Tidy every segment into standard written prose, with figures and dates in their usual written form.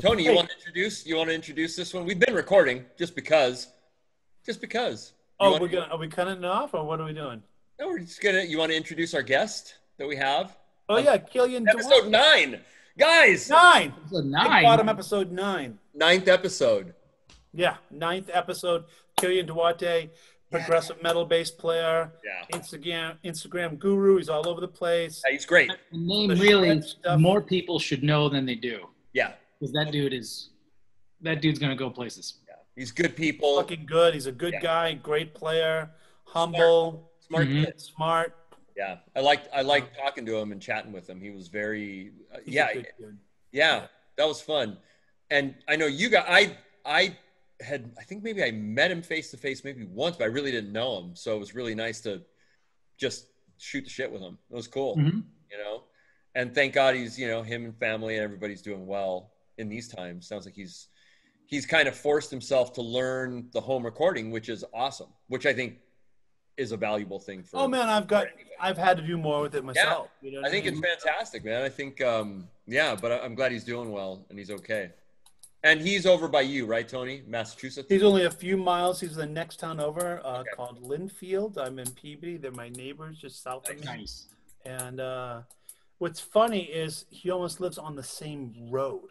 Tony, Hey. you want to introduce this one? We've been recording just because. Just because. Oh, are we cutting it off or what are we doing? No, we're just gonna. You want to introduce our guest that we have? Oh Um, yeah, Kilian episode Duarte. 9, guys. 9. Episode Big 9. bottom episode 9. Ninth episode. Yeah, ninth episode. Kilian Duarte, progressive metal bass player. Yeah. Instagram guru. He's all over the place. Yeah, he's great. The name The really shred stuff. more people should know than they do. Yeah. Because that dude's gonna go places. Yeah. He's good people. Fucking good. He's a good guy. Great player. Humble. Smart Mhm. kid. Smart. Yeah. I liked talking to him and chatting with him. He was very He's yeah. a good dude. Yeah. That was fun. And I know you got I think maybe I met him face to face maybe once, but I really didn't know him. So it was really nice to just shoot the shit with him. It was cool, Mhm. you know? And thank God he's, him and family and everybody's doing well in these times. Sounds like he's kind of forced himself to learn the home recording, which is awesome, which I think is a valuable thing for. Oh man, I've had to do more with it myself. You know what I think mean? it's fantastic, man. I think, but I'm glad he's doing well and he's okay. And he's over by you, right, Tony? Massachusetts? He's only a few miles. He's the next town over, Okay. called Linfield. I'm in Peabody. They're my neighbors just south of me. Nice. And what's funny is he almost lives on the same road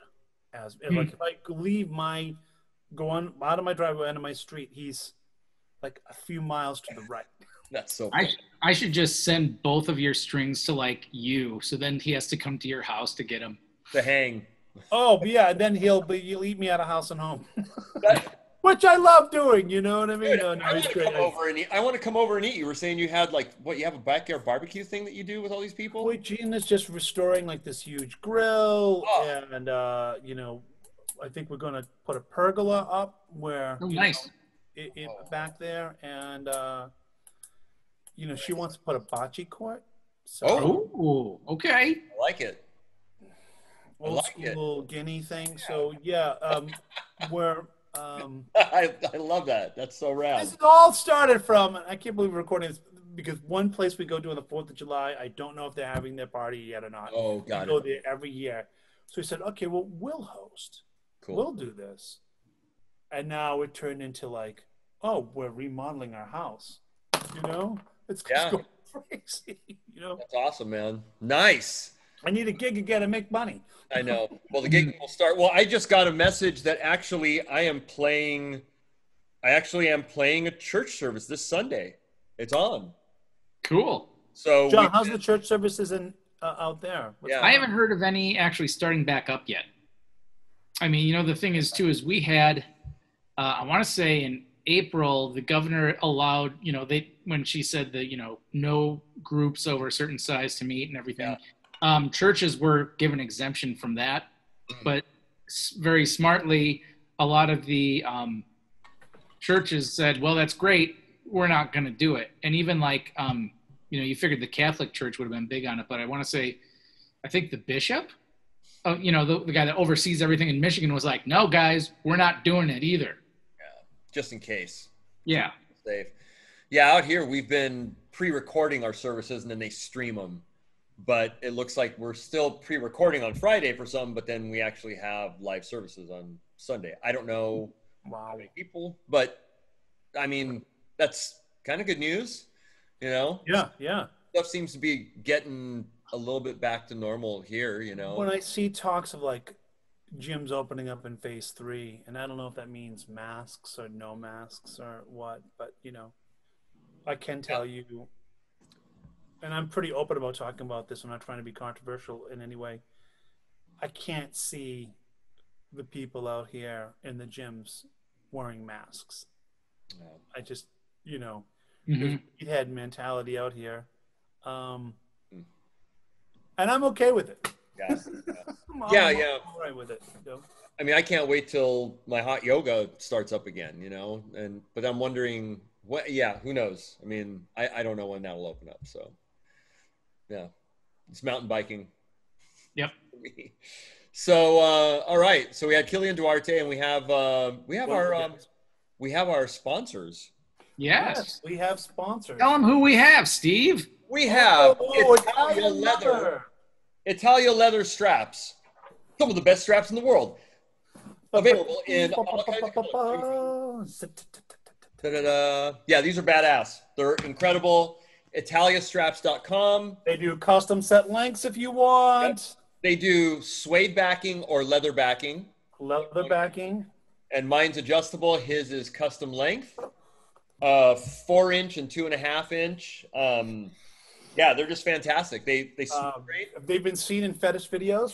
as like if I go on out of my driveway into my street, he's like a few miles to the right. That's so cool. I should just send both of your strings to like you, so then he has to come to your house to get them. To hang. Oh, but yeah, and then he'll eat me out of house and home, which I love doing. You know what I mean? Dude, No, I want it's to great. come over and eat. I want to come over and eat. You were saying you had you have a backyard barbecue thing that you do with all these people? Boy, Gene is just restoring like this huge grill, Oh. and I think we're gonna put a pergola up where Oh, nice. back there, and she wants to put a bocce court. So Oh, okay. I like it. old like it. school Guinea thing. So yeah, we're I love that. That's so rad. this all started from. I can't believe we're recording this because one place we go to on the 4th of July. I don't know if they're having their party yet or not. Oh, We got go it. there every year. So we said, okay, well, we'll host. Cool. We'll do this. And now it turned into like, oh, we're remodeling our house. It's Yeah. going crazy. That's awesome, man. Nice. I need a gig again to make money. I know. Well, the gig will start. Well, I just got a message that actually I am playing a church service this Sunday. It's on. Cool. So John, how's the church services out there? Yeah. I haven't heard of any actually starting back up yet. I mean, the thing is too is we had, I want to say in April, the governor allowed, when she said that, no groups over a certain size to meet and everything. Churches were given exemption from that, but very smartly, a lot of the churches said, well, that's great. We're not going to do it. And even like, you figured the Catholic Church would have been big on it, but I want to say, I think the bishop, the guy that oversees everything in Michigan was like, no, guys, we're not doing it either. just in case. Yeah. Safe. Yeah, out here we've been pre-recording our services and then they stream them. But it looks like we're still pre-recording on Friday for some, but then we actually have live services on Sunday. I don't know how many people, but I mean, that's kind of good news, Yeah. Stuff seems to be getting a little bit back to normal here, When I see talks of like gyms opening up in phase 3, and I don't know if that means masks or no masks or what, but I can tell you, and I'm pretty open about talking about this. I'm not trying to be controversial in any way. I can't see the people out here in the gyms wearing masks. I just, meathead mentality out here. And I'm okay with it. Yes. I'm all right with it. I mean, I can't wait till my hot yoga starts up again, but I'm wondering who knows? I mean, I don't know when that'll open up. So yeah, it's mountain biking. Yep. So, all right. So we had Kilian Duarte and we have our sponsors. Yes. We have sponsors. Tell them who we have, Steve. We have Italian Italia leather straps. Some of the best straps in the world. Available in all kinds of colors. Yeah, these are badass. They're incredible. ItaliaStraps.com. They do custom set lengths if you want. Yep. They do suede backing or leather backing. Leather backing. And mine's adjustable. His is custom length. 4-inch and 2.5-inch. Yeah, they're just fantastic. They seem great. Have they been seen in fetish videos?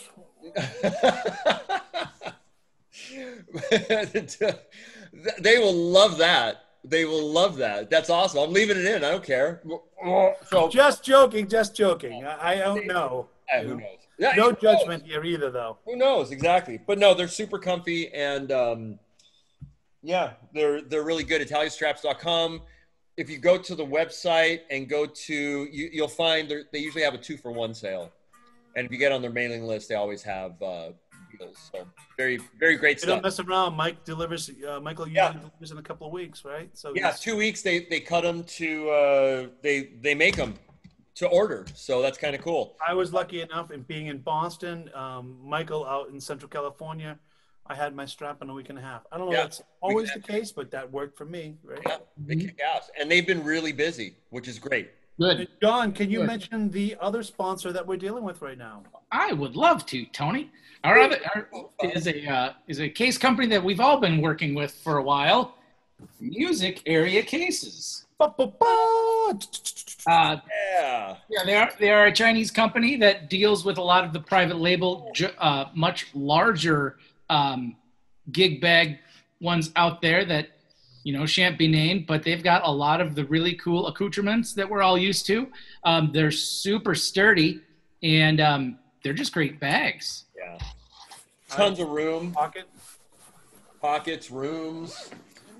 They will love that. They will love that. That's awesome. I'm leaving it in. I don't care. So just joking. I don't know. Who knows? No judgment here either, though. Who knows exactly? But no, they're super comfy and yeah, they're really good. ItaliaStraps.com. If you go to the website and go to, you'll find they usually have a 2-for-1 sale, and if you get on their mailing list, they always have deals. So very, very great stuff. Don't mess around. Mike delivers. Michael usually delivers in a couple of weeks, right? So yeah, 2 weeks. They cut them to they make them to order. So that's kind of cool. I was lucky enough in being in Boston. Michael out in Central California. I had my strap in a week and a half. I don't know if that's always the case, but that worked for me, right? Yeah, they kick ass. And they've been really busy, which is great. Good. John, can you mention the other sponsor that we're dealing with right now? I would love to, Tony. Our other is a case company that we've all been working with for a while. Music Area Cases. They are a Chinese company that deals with a lot of the private label, much larger gig bag ones out there that shan't be named, but they've got a lot of the really cool accoutrements that we're all used to. They're super sturdy and they're just great bags. Yeah, tons of room. Pockets, rooms.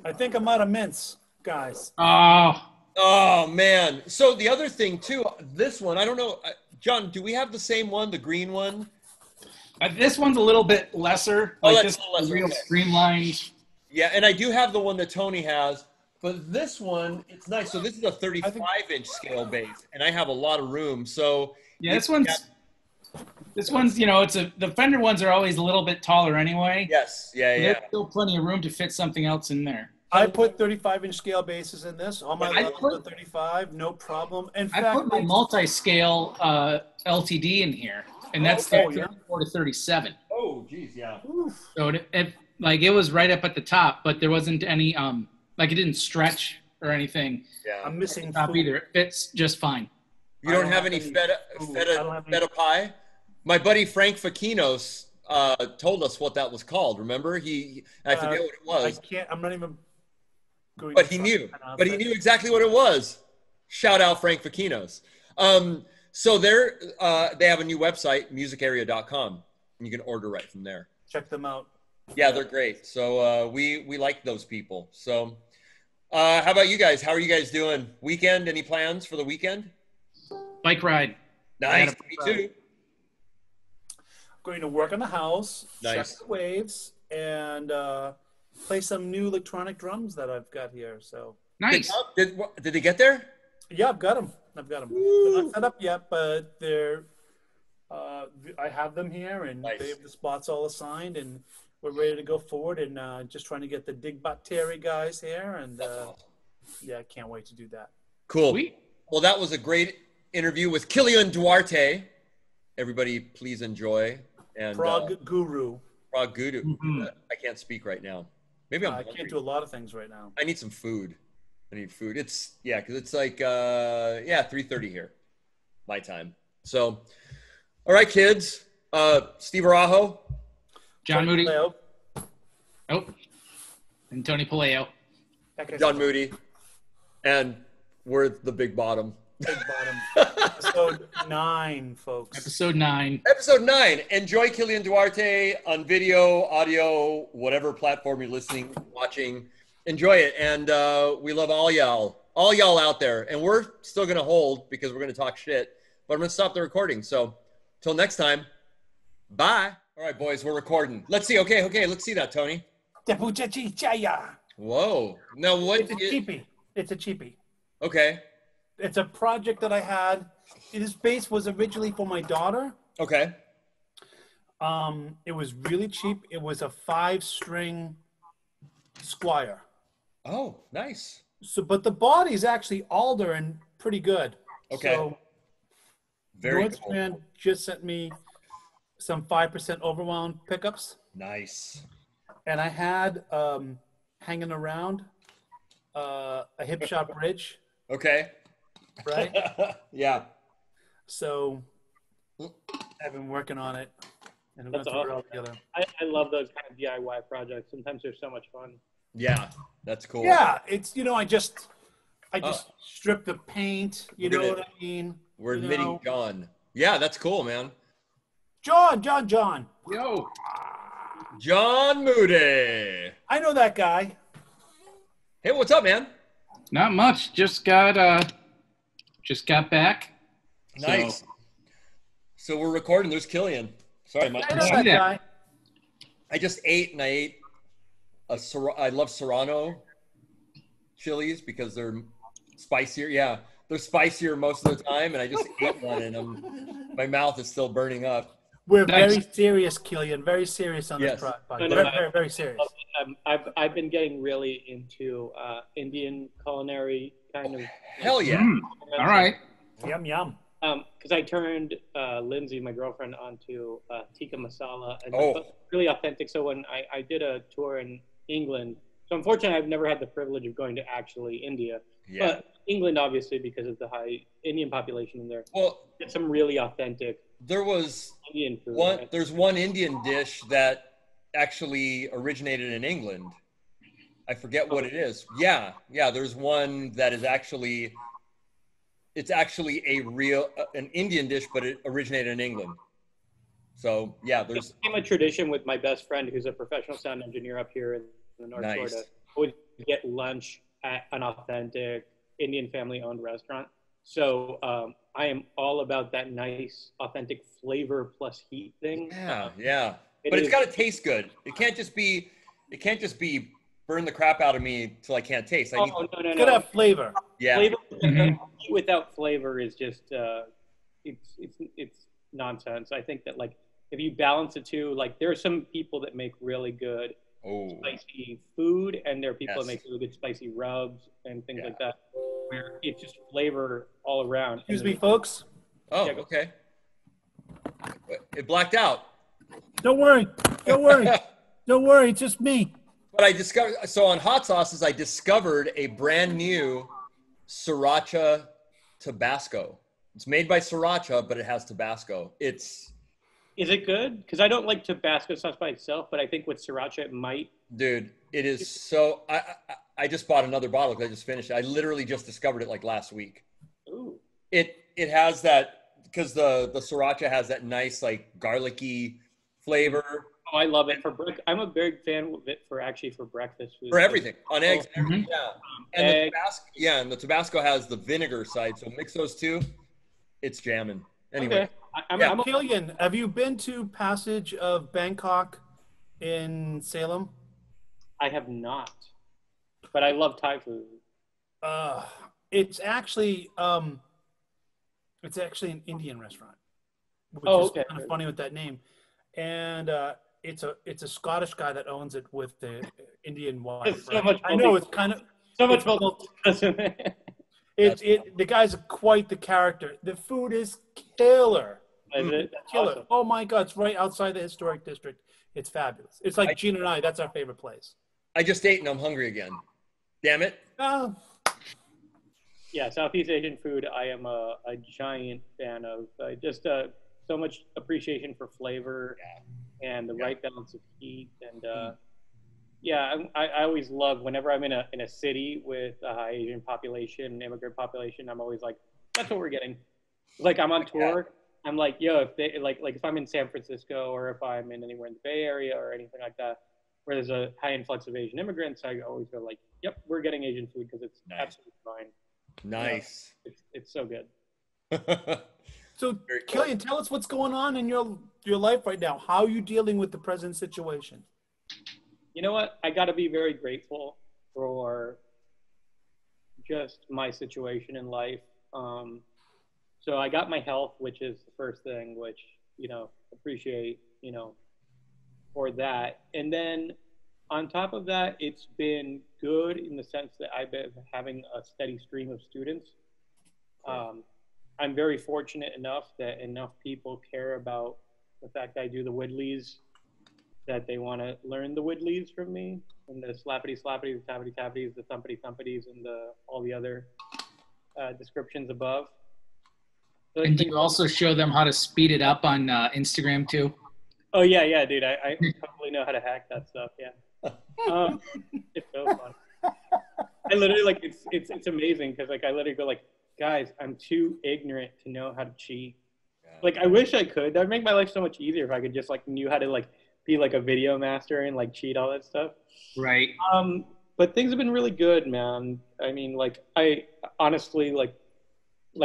I think I'm out of mints, guys. Oh man. So the other thing too, this one, I don't know, John, do we have the same one, the green one? This one's a little bit lesser. Oh, like that's this lesser. Real streamlined. Yeah, and I do have the one that Tony has, but this one, it's nice. So this is a 35-inch scale base, and I have a lot of room. So yeah, this one's the Fender ones are always a little bit taller anyway. Yes, yeah. There's still plenty of room to fit something else in there. I put 35-inch scale bases in this. All my levels are 35, no problem. In fact, I put my multi-scale LTD in here, and that's 34 to 37. Oh, geez, yeah. So it was right up at the top, but there wasn't any it didn't stretch or anything. Yeah, I'm missing top either. It fits just fine. You don't have any feta pie? My buddy Frank Fakinos told us what that was called. Remember? I forget what it was. I'm not even going. But he knew. But he knew exactly what it was. Shout out Frank Fakinos. So they have a new website, musicarea.com, and you can order right from there. Check them out. Yeah, they're great. So we like those people. So how about you guys? How are you guys doing? Weekend? Any plans for the weekend? Bike ride. Nice. Me too. Going to work on the house, nice. check the waves, and play some new electronic drums that I've got here. So nice. Did they get there? Yeah, I've got them. They're not set up yet, but they're. I have them here, and they have the spots all assigned, and we're ready to go forward. And just trying to get the Digbot Terry guys here, and I can't wait to do that. Cool. Sweet. Well, that was a great interview with Kilian Duarte. Everybody, please enjoy. And Prague Guru. Prague Guru. Mm-hmm. I can't speak right now. Maybe I can't do a lot of things right now. I need some food. Because it's like 3:30 here, my time. So, all right, kids. Steve Arajo, John Moody. And Tony Paleo. John Moody, and we're the Big Bottom. Big Bottom. Episode 9, folks. Episode 9. Episode 9. Enjoy Kilian Duarte on video, audio, whatever platform you're listening, watching. Enjoy it. And we love all y'all out there. And we're still going to hold because we're going to talk shit. But I'm going to stop the recording. So till next time, bye. All right, boys, we're recording. Let's see. Okay. Let's see that, Tony. Whoa. Now what? It's a cheapie. Okay. It's a project that I had. This bass was originally for my daughter. Okay. It was really cheap. It was a 5-string Squire. Oh, nice. So, but the body's actually alder and pretty good. Okay. So, Very cool. Northstrand just sent me some 5% overwound pickups, Nice. and I had hanging around a hip shot bridge, Okay. right? Yeah. So I've been working on it, and I'm going That's to throw it all awesome. together. I love those kind of DIY projects. Sometimes they're so much fun. Yeah. That's cool. Yeah, it's I just Oh. strip the paint. You We're know gonna- what I mean? We're You admitting know. John. Yeah, that's cool, man. John. Yo. John Moody. I know that guy. Hey, what's up, man? Not much. Just got back. Nice. So we're recording. There's Kilian. Sorry, my, I know see that that. guy. I just ate, and I ate I love Serrano chilies because they're spicier. Yeah, they're spicier most of the time, and I just ate one, and my mouth is still burning up. We're Nice. very serious, Kilian. Very serious on Yes. this project. No, no, Very, no. very, very serious. I've been getting really into Indian culinary kind of. Hell yeah. All right. Yum yum. Because I turned Lindsay, my girlfriend, onto tikka masala, and Oh. it's really authentic. So when I did a tour in England, so unfortunately I've never had the privilege of going to actually India, Yeah. but England obviously because of the high Indian population in there, Well, get some really authentic there was Indian food. one. There's one Indian dish that actually originated in England. I forget what it is. Yeah, yeah. There's one that is actually. It's actually an Indian dish, but it originated in England. So yeah, It there's became a tradition with my best friend, who's a professional sound engineer up here in the North Shore, Nice. to always get lunch at an authentic Indian family-owned restaurant. So I am all about that nice, authentic flavor plus heat thing. yeah, yeah. It But it's is- got to taste good. It can't just be. It can't just be burn the crap out of me till I can't taste. I Oh need, no, no, It's gonna no! have flavor. yeah, Flavor Mhm. heat without flavor is just it's nonsense. I think that like if you balance the two, like there are some people that make really good oh, spicy food, and there are people Yes. that make really good spicy rubs and things Yeah. like that, where it's just flavor all around. Excuse And me, folks. oh, Yeah, go- okay. It blacked out. Don't worry. Don't worry. Don't worry. It's just me. But I discovered, so on hot sauces, I discovered a brand new Sriracha Tabasco. It's made by Sriracha, but it has Tabasco. It's, Is it good? Because I don't like Tabasco sauce by itself, but I think with sriracha it might. dude, it is so, I just bought another bottle because I just finished it. I literally just discovered it like last week. Ooh. It has that, because the Sriracha has that nice like garlicky flavor Oh, I love it for I'm a big fan of it for breakfast food. for everything, on eggs, Mhm. everything, yeah. And the Egg. Tabasco, yeah, and the Tabasco has the vinegar side, so mix those two, it's jamming. Anyway, Okay. I'm Yeah. Kilian, have you been to Passage of Bangkok in Salem? I have not, but I love Thai food. It's actually an Indian restaurant, which Oh, is okay. kind of funny with that name. And it's a Scottish guy that owns it with the Indian wife. It's so much I know it's kind of So much it's- multi- doesn't it? the guy's quite the character. The food is killer. Is it? That's Killer. awesome. Oh my God, it's right outside the historic district. It's fabulous. It's like Gina and I, that's our favorite place. I just ate and I'm hungry again. Damn it. Oh, Yeah, Southeast Asian food, I am a giant fan of. Just so much appreciation for flavor and the right balance of heat. And yeah, I always love whenever I'm in a city with a high Asian population, immigrant population. I'm always like, that's what we're getting. Like I'm on tour. I'm like, yo, if they like if I'm in San Francisco or if I'm in anywhere in the Bay Area or anything like that, where there's a high influx of Asian immigrants, I always go like, yep, we're getting Asian food because it's Nice. absolutely fine. Nice. It's so good. so Very cool. Kilian, tell us what's going on in your life right now. How are you dealing with the present situation? You know what? I got to be very grateful for just my situation in life. So I got my health, which is the first thing, which, appreciate, for that. And then on top of that, it's been good in the sense that I've been having a steady stream of students. I'm very fortunate enough that enough people care about the fact that I do the Woodleys, that they want to learn the Woodleys from me, and the slappity slappities, the tappity tappities, the thumpity thumpities, and all the other descriptions above. So and do you also show them how to speed it up on Instagram too? Oh yeah, dude. I totally know how to hack that stuff. Yeah, it's so fun. I literally it's amazing because I literally go guys, I'm too ignorant to know how to cheat. Yeah. I wish I could. That would make my life so much easier if I could just knew how to be a video master and cheat all that stuff. Right. But things have been really good, man. I mean, I honestly like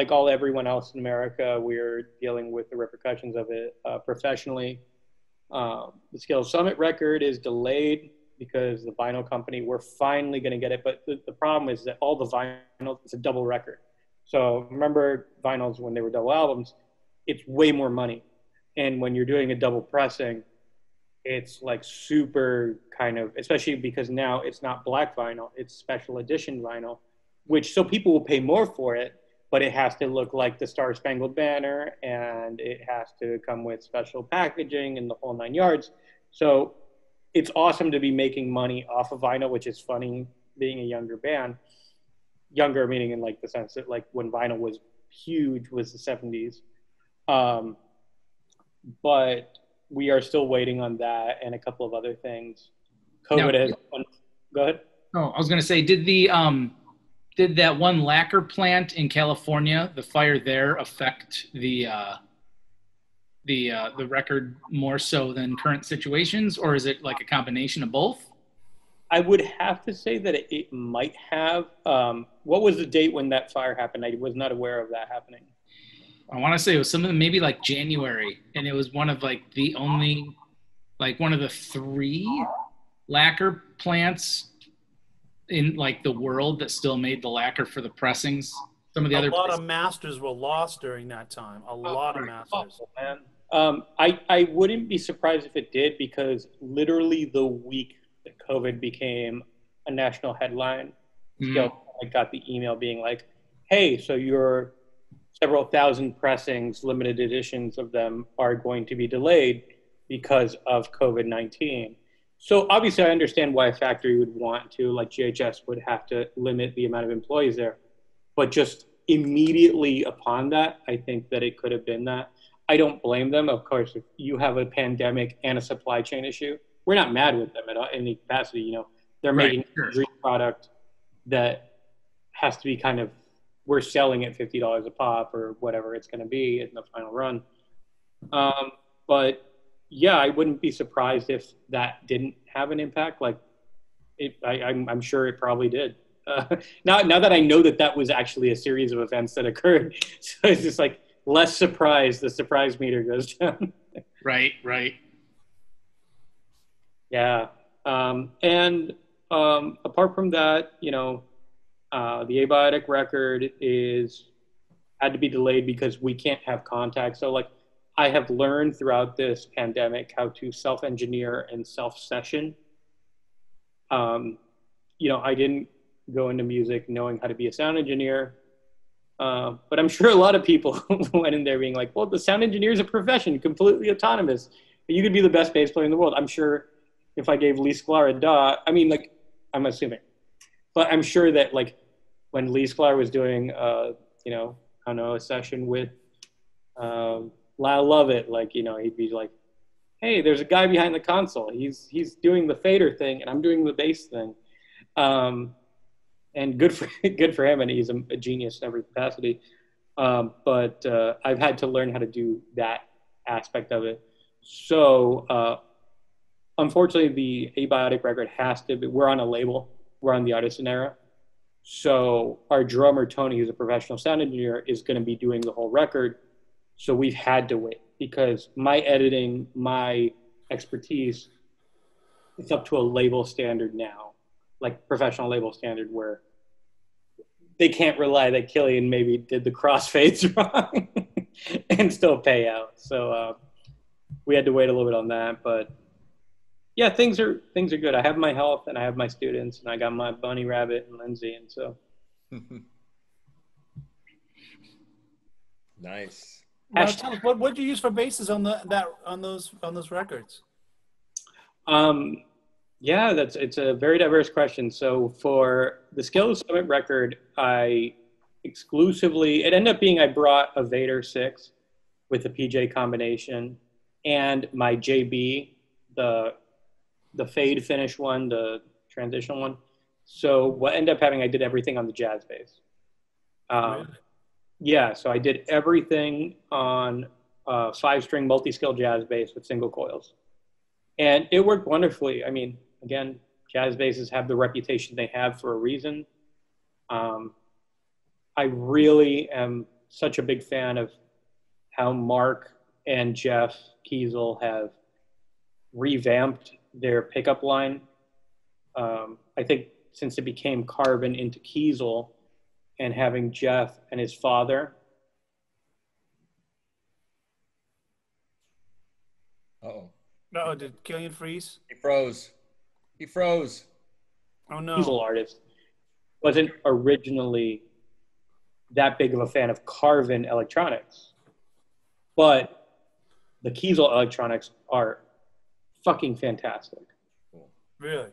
everyone else in America, we're dealing with the repercussions of it professionally. The Skills Summit record is delayed because the vinyl company, we're finally going to get it. But the problem is that all the vinyl, it's a double record. So remember vinyls when they were double albums, it's way more money. And when you're doing a double pressing, it's super kind of, especially because now it's not black vinyl, it's special edition vinyl, so people will pay more for it, but it has to look like the Star Spangled Banner, and it has to come with special packaging and the whole 9 yards. So it's awesome to be making money off of vinyl, which is funny being a younger band. Younger meaning in the sense that when vinyl was huge was the 70s. But we are still waiting on that and a couple of other things. COVID has. Go ahead. Oh, I was going to say, did that one lacquer plant in California, the fire there, affect the record more so than current situations, or is it a combination of both? I would have to say that it might have. What was the date when that fire happened? I was not aware of that happening. I want to say it was something maybe January, and it was one of the only, one of the 3 lacquer plants in the world that still made the lacquer for the pressings. Some of the a lot of masters were lost during that time. A lot of masters. Man. I wouldn't be surprised if it did, because literally the week that COVID became a national headline, I got the email being hey, so your several thousand pressings, limited editions of them, are going to be delayed because of COVID-19. So obviously I understand why a factory would want to, GHS would have to limit the amount of employees there. But just immediately upon that, I think that it could have been that. I don't blame them. Of course, if you have a pandemic and a supply chain issue, we're not mad with them at all, in any capacity. They're making a dream product that has to be we're selling at $50 a pop or whatever it's going to be in the final run. But yeah, I wouldn't be surprised if that didn't have an impact. I'm sure it probably did. Now that I know that was actually a series of events that occurred, so it's just less surprise. The surprise meter goes down. Right. Yeah. And apart from that, the Abiotic record had to be delayed because we can't have contact. So I have learned throughout this pandemic how to self-engineer and self-session. I didn't go into music knowing how to be a sound engineer, but I'm sure a lot of people went in there being well, the sound engineer is a profession, completely autonomous. You could be the best bass player in the world. I'm sure if I gave Lee Sklar a DAW, I'm assuming, but I'm sure that when Lee Sklar was doing, a session with Lyle Lovett, he'd be hey, there's a guy behind the console. He's doing the fader thing, and I'm doing the bass thing. And good for him, and he's a genius in every capacity. But I've had to learn how to do that aspect of it. So unfortunately, the Abiotic record has to be, we're on a label. We're on the Artisan era. So our drummer, Tony, who's a professional sound engineer, is going to be doing the whole record. So we've had to wait, because my editing, my expertise, it's up to a label standard now, professional label standard, where they can't rely that Kilian maybe did the crossfades wrong and still pay out. So we had to wait a little bit on that, but yeah, things are good. I have my health and I have my students and I got my bunny rabbit and Lindsay, and so nice. Now, tell us, what did you use for basses on those records? Yeah, it's a very diverse question. So for the Scale of Summit record, it ended up being I brought a Vader 6 with the PJ combination and my JB, the fade finish one, the transitional one. So what ended up having, I did everything on the jazz bass. Really? Yeah, so I did everything on 5-string multi-scale jazz bass with single coils. And it worked wonderfully. I mean, again, jazz basses have the reputation they have for a reason. I really am such a big fan of how Mark and Jeff Kiesel have revamped their pickup line. I think since it became Carbon into Kiesel and having Jeff and his father. Uh-oh. No, did Kilian freeze? He froze. He froze. Oh no. Kiesel artist wasn't originally that big of a fan of Carbon electronics, but the Kiesel electronics are fucking fantastic. Really?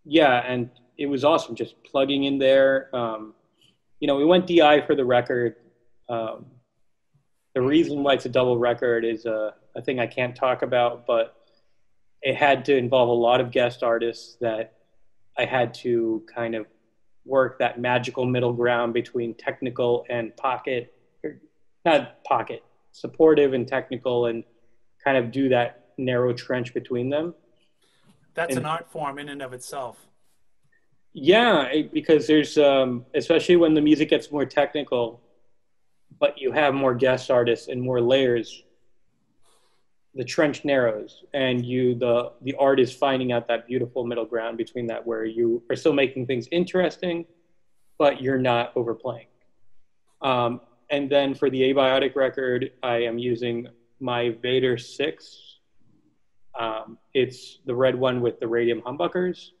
Yeah, and it was awesome just plugging in there. We went DI for the record. The reason why it's a double record is a thing I can't talk about, but it had to involve a lot of guest artists that I had to kind of work that magical middle ground between technical and supportive and technical, and kind of do that narrow trench between them. That's an art form in and of itself. Yeah, because there's, especially when the music gets more technical, but you have more guest artists and more layers, the trench narrows, and the art is finding out that beautiful middle ground between that, where you are still making things interesting, but you're not overplaying. And then for the Abiotic record, I am using my Vader 6. It's the red one with the radium humbuckers.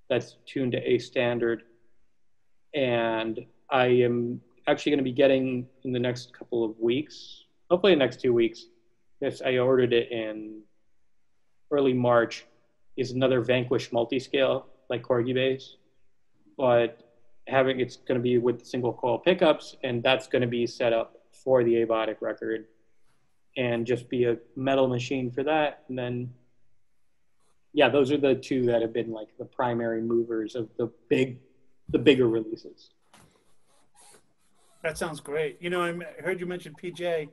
That's tuned to A standard. And I am actually going to be getting, in the next couple of weeks, hopefully the next 2 weeks, yes, I ordered it in early March, is another Vanquish multi-scale, like Corgi bass. But it's going to be with single coil pickups, and that's going to be set up for the Abiotic record and just be a metal machine for that. And then, yeah, those are the two that have been like the primary movers of the bigger releases. That sounds great. I heard you mention PJ.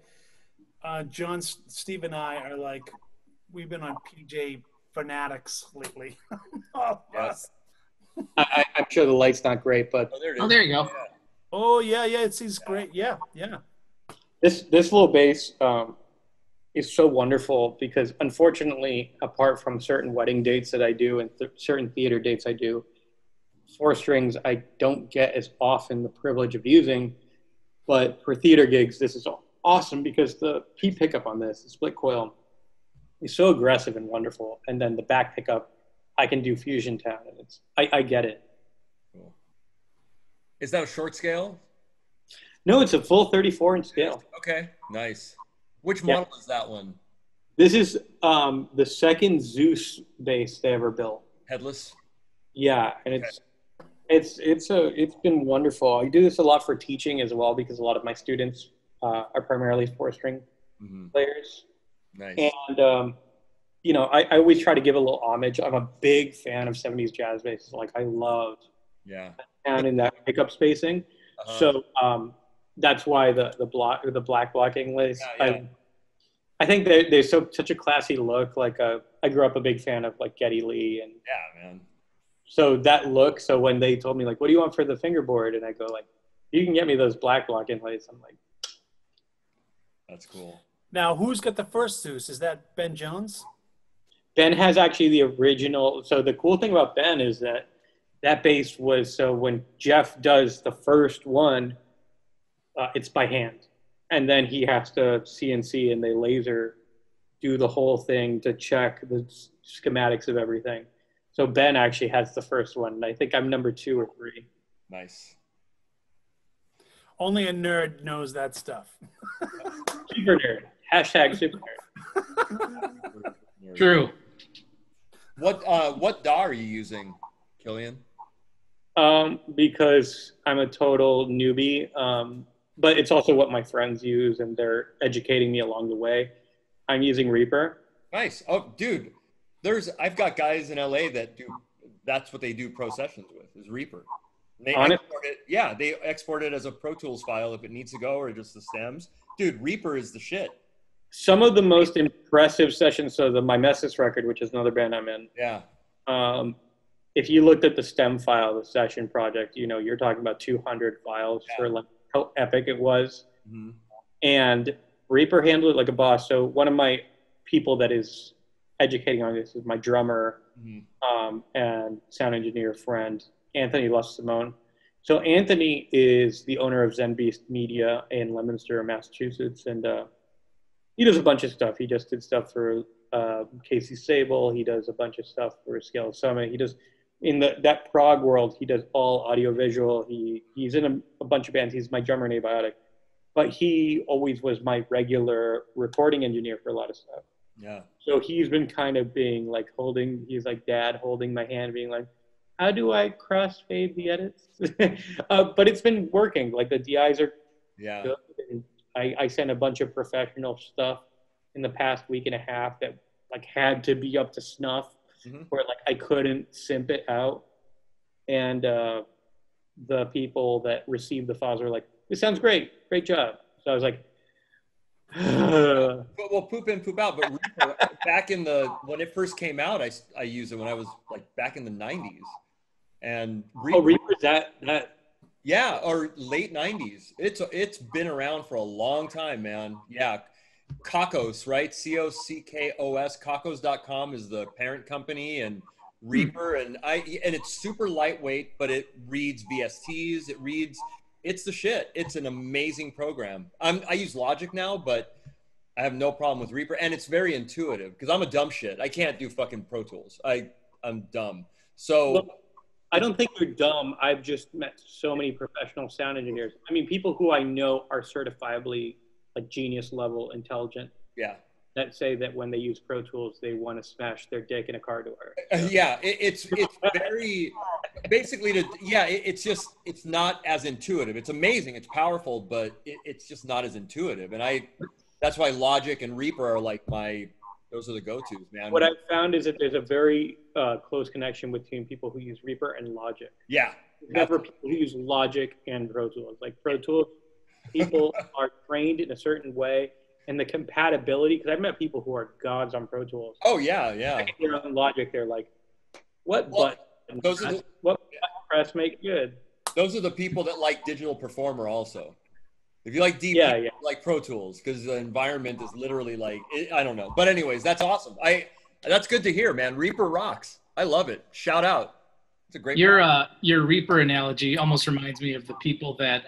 John, Steve, and I are like, we've been on PJ fanatics lately. Yes. I'm sure the light's not great, but There you go. Yeah. Oh yeah, it seems great. Yeah. this little bass is so wonderful because, unfortunately, apart from certain wedding dates that I do and certain theater dates I do, 4 strings I don't get as often the privilege of using. But for theater gigs, this is awesome because the P pickup on this, the split coil, is so aggressive and wonderful. And then the back pickup, I can do Fusion Town, and I get it. Cool. Is that a short scale? No, it's a full 34-inch scale. Okay, nice. Which model is that one? This is the second Zeus bass they ever built. Headless? Yeah, and it's been wonderful. I do this a lot for teaching as well because a lot of my students are primarily 4-string players. Nice. And I always try to give a little homage. I'm a big fan of 70s jazz basses. Like, I love and in that pickup spacing. So that's why the black blocking lace. I think they're such a classy look. Like, I grew up a big fan of like Geddy Lee, and man. So that look. So when they told me like, what do you want for the fingerboard? And I go like, you can get me those black block inlays. I'm like, that's cool. Now, who's got the first Zeus? Is that Ben Jones? Ben has actually the original. So the cool thing about Ben is that that bass was, so when Jeff does the first one, it's by hand. And then he has to CNC and they laser do the whole thing to check the schematics of everything. So Ben actually has the first one. And I think I'm number 2 or 3. Nice. Only a nerd knows that stuff. Super nerd. Hashtag super nerd. True. What DAW are you using, Kilian? Because I'm a total newbie, but it's also what my friends use, and they're educating me along the way. I'm using Reaper. Nice. Oh, dude, I've got guys in LA that's what they do pro sessions with, is Reaper. They export it. Yeah, they export it as a Pro Tools file if it needs to go, or just the stems. Dude, Reaper is the shit. Some of the most impressive sessions, so the Mimesis record, which is another band I'm in. Yeah. If you looked at the stem file, the session project, you're talking about 200 files for like how epic it was. Mm-hmm. And Reaper handled it like a boss. So one of my people that is educating on this is my drummer and sound engineer friend, Anthony LaSimone. So Anthony is the owner of Zen Beast Media in Leominster, Massachusetts. And he does a bunch of stuff. He just did stuff for Casey Sable. He does a bunch of stuff for Scale Summit. He does, in that prog world, he does all audiovisual. He's in a bunch of bands. He's my drummer in Abiotic. But he always was my regular recording engineer for a lot of stuff. Yeah. So he's been kind of being like he's like dad holding my hand, being like, how do I crossfade the edits? But it's been working. Like the DIs are good. And I sent a bunch of professional stuff in the past week and a half that like had to be up to snuff, where like I couldn't simp it out. And the people that received the files were like, this sounds great. Great job. So I was like, well, poop in, poop out. But Reaper, back when it first came out, I used it when I was like back in the 90s. And Reaper's that yeah, or late 90s. It's been around for a long time, man. Yeah. Kakos, right? Cockos. Kakos.com is the parent company, and Reaper, and it's super lightweight, but it reads VSTs. It's the shit. It's an amazing program. I use Logic now, but I have no problem with Reaper, and it's very intuitive because I'm a dumb shit. I can't do fucking Pro Tools. I'm dumb. So. Look, I don't think you're dumb. I've just met so many professional sound engineers. I mean, people who I know are certifiably like genius level intelligent. Yeah. That say that when they use Pro Tools, they want to smash their dick in a car door. So. Yeah, it's very basically it's not as intuitive. It's amazing, it's powerful, but it's just not as intuitive. And that's why Logic and Reaper are like those are the go-tos, man. What I've found is that there's a very close connection between people who use Reaper and Logic. Yeah. Never people who use Logic and Pro Tools. Like Pro Tools, people are trained in a certain way, and the compatibility, because I've met people who are gods on Pro Tools. Oh, yeah. They're on Logic, they're like, what press make good? Those are the people that like Digital Performer also. If you like DP, you like Pro Tools, because the environment is literally like, I don't know. But anyways, that's awesome. That's good to hear, man. Reaper rocks. I love it. Shout out. It's a great Your Reaper analogy almost reminds me of the people that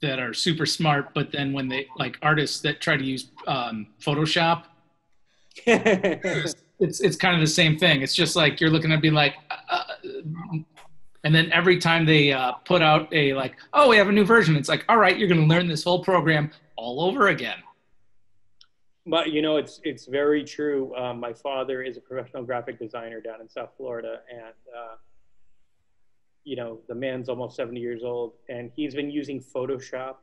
are super smart, but then when they, like artists that try to use Photoshop, it's kind of the same thing. It's just like you're looking at being like, and then every time they put out we have a new version, it's like, all right, you're going to learn this whole program all over again. But it's very true. My father is a professional graphic designer down in South Florida, and the man's almost 70 years old, and he's been using Photoshop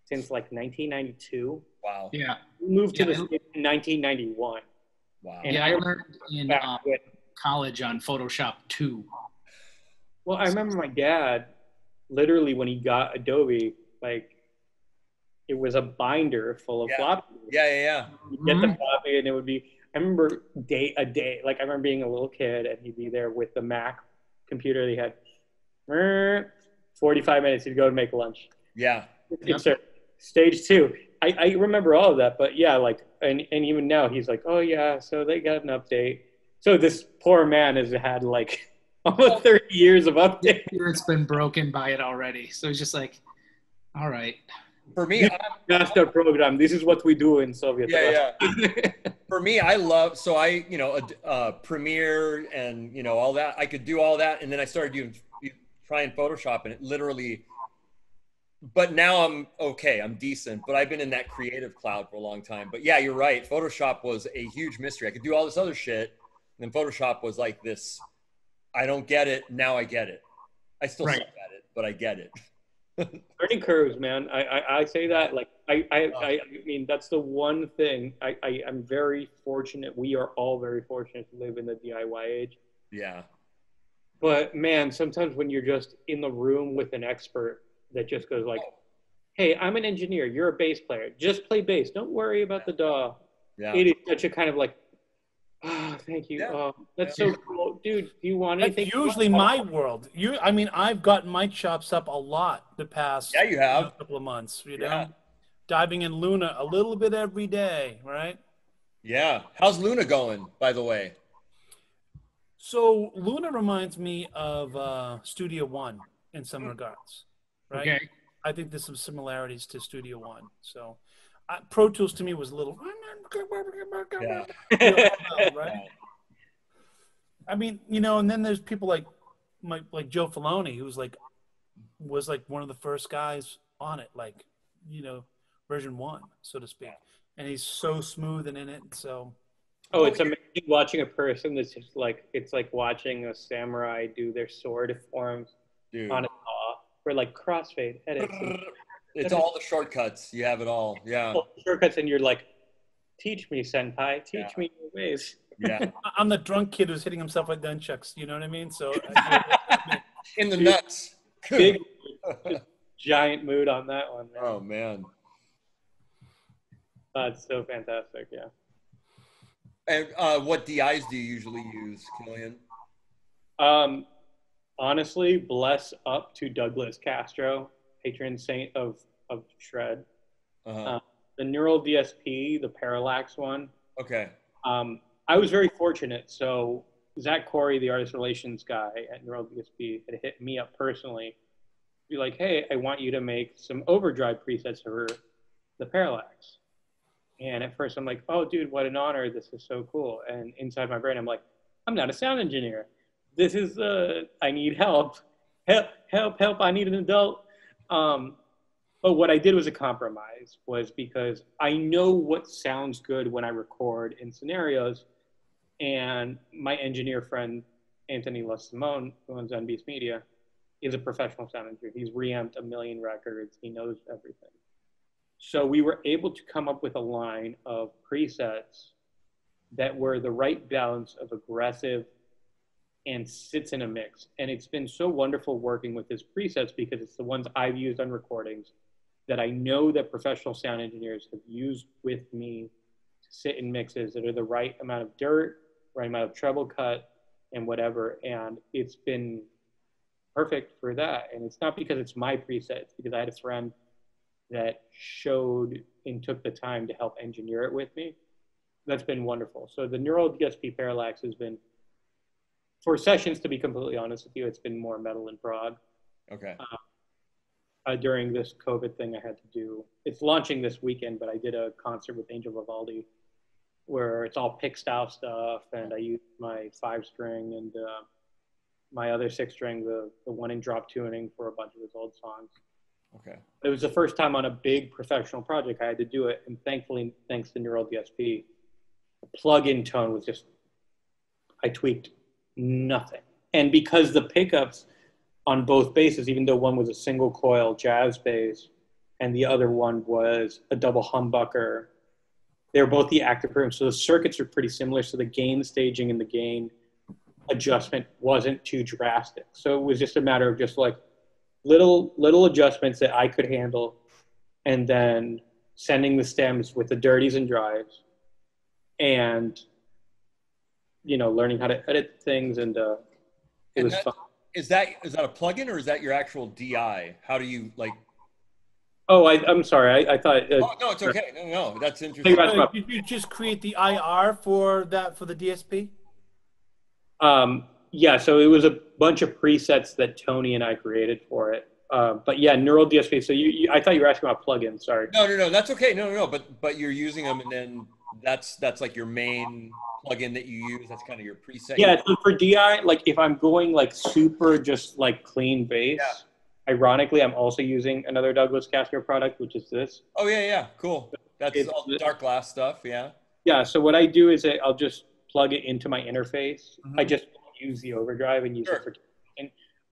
since like 1992. Wow. Yeah. He moved to the States in 1991. Wow. And I learned in college on Photoshop 2. Well, I remember my dad, literally when he got Adobe, like it was a binder full of floppies. Yeah. You'd get the floppy, and it would be, I remember a day, like I remember being a little kid, and he'd be there with the Mac computer. He had 45 minutes, he'd go to make lunch. Yeah. Stage 2. I remember all of that, but yeah, like, and even now he's like, oh yeah, so they got an update. So this poor man has had like almost 30 years of updates. It's been broken by it already. So it's just like, all right. For me, Master program. This is what we do in Soviet. yeah. For me, I love, so I, Premiere and, all that. I could do all that. And then I started trying Photoshop, and it literally, but now I'm okay. I'm decent, but I've been in that creative cloud for a long time. But yeah, you're right. Photoshop was a huge mystery. I could do all this other shit. And then Photoshop was like this, I don't get it. Now I get it. I still suck at it, but I get it. Learning curves, man. I say that like I mean that's the one thing I'm very fortunate. We are all very fortunate to live in the DIY age. Yeah. But man, sometimes when you're just in the room with an expert that just goes like, "Hey, I'm an engineer. You're a bass player. Just play bass. Don't worry about the DAW." Yeah. It is such a kind of like, oh, thank you. Yeah. Oh, that's so cool, dude. Do you want anything? That's usually my world. I mean, I've gotten my chops up a lot the past you have. couple of months. Diving in Luna a little bit every day, right? Yeah. How's Luna going, by the way? So Luna reminds me of Studio One in some regards, right? Okay. I think there's some similarities to Studio One. So Pro Tools to me was a little, right? I mean, and then there's people like Joe Filoni, who's was one of the first guys on it, version 1, so to speak. And he's so smooth and in it. So. Oh, it's amazing watching a person that's just like, it's like watching a samurai do their sword forms on a saw for like crossfade edits. It's all the shortcuts. You have it all. Yeah. Shortcuts, and you're like, teach me, senpai. Teach me your ways. Yeah. I'm the drunk kid who's hitting himself with nunchucks. You know what I mean? So. In the nuts. Big, giant mood on that one, man. Oh, man. That's so fantastic, yeah. And what DIs do you usually use, Kilian? Honestly, bless up to Douglas Castro, patron saint of Shred. Uh-huh. The Neural DSP, the Parallax one. Okay. I was very fortunate. So Zach Corey, the artist relations guy at Neural DSP, had hit me up personally. Be like, hey, I want you to make some overdrive presets for the Parallax. And at first I'm like, oh, dude, what an honor. This is so cool. And inside my brain, I'm like, I'm not a sound engineer. This is, I need help. Help, I need an adult. But what I did was a compromise, was because I know what sounds good when I record in scenarios. And my engineer friend, Anthony LaSimone, who owns Unbeast Media, is a professional sound engineer. He's reamped 1 million records. He knows everything. So we were able to come up with a line of presets that were the right balance of aggressive and sits in a mix. And it's been so wonderful working with his presets because it's the ones I've used on recordings that I know that professional sound engineers have used with me to sit in mixes that are the right amount of dirt, right amount of treble cut, and whatever. And it's been perfect for that. And it's not because it's my preset, it's because I had a friend that showed and took the time to help engineer it with me. That's been wonderful. So the Neural DSP Parallax has been, for sessions, to be completely honest with you, it's been more metal and prog. Okay. During this COVID thing I had to do, it's launching this weekend, but I did a concert with Angel Vivaldi where it's all pick style stuff, and I used my 5-string and my other 6-string, the one in drop tuning for a bunch of his old songs. Okay. It was the first time on a big professional project I had to do it, and thankfully, thanks to Neural DSP, the plug-in tone was just, I tweaked nothing. And because the pickups on both basses, even though one was a single coil jazz bass and the other one was a double humbucker, they were both the active room. So the circuits are pretty similar. So the gain staging and the gain adjustment wasn't too drastic. So it was just a matter of just like little adjustments that I could handle, and then sending the stems with the dirties and drives, and learning how to edit things, and it was fun. Is that a plugin, or is that your actual DI? How do you like? Oh, I'm sorry. I thought. Oh no, it's okay. No, that's interesting. Did you just create the IR for the DSP? Yeah. So it was bunch of presets that Tony and I created for it. But yeah, neural DSP. So I thought you were asking about plugins. Sorry. No, that's okay. No. But you're using them, and then that's like your main plugin that you use. That's kind of your preset. Yeah, so for DI, like if I'm going like super just like clean bass, ironically, I'm also using another Douglas Castro product, which is this. Oh yeah, cool. That's all dark glass stuff. Yeah. Yeah. So what I do is I'll just plug it into my interface. I just use the overdrive and use it for.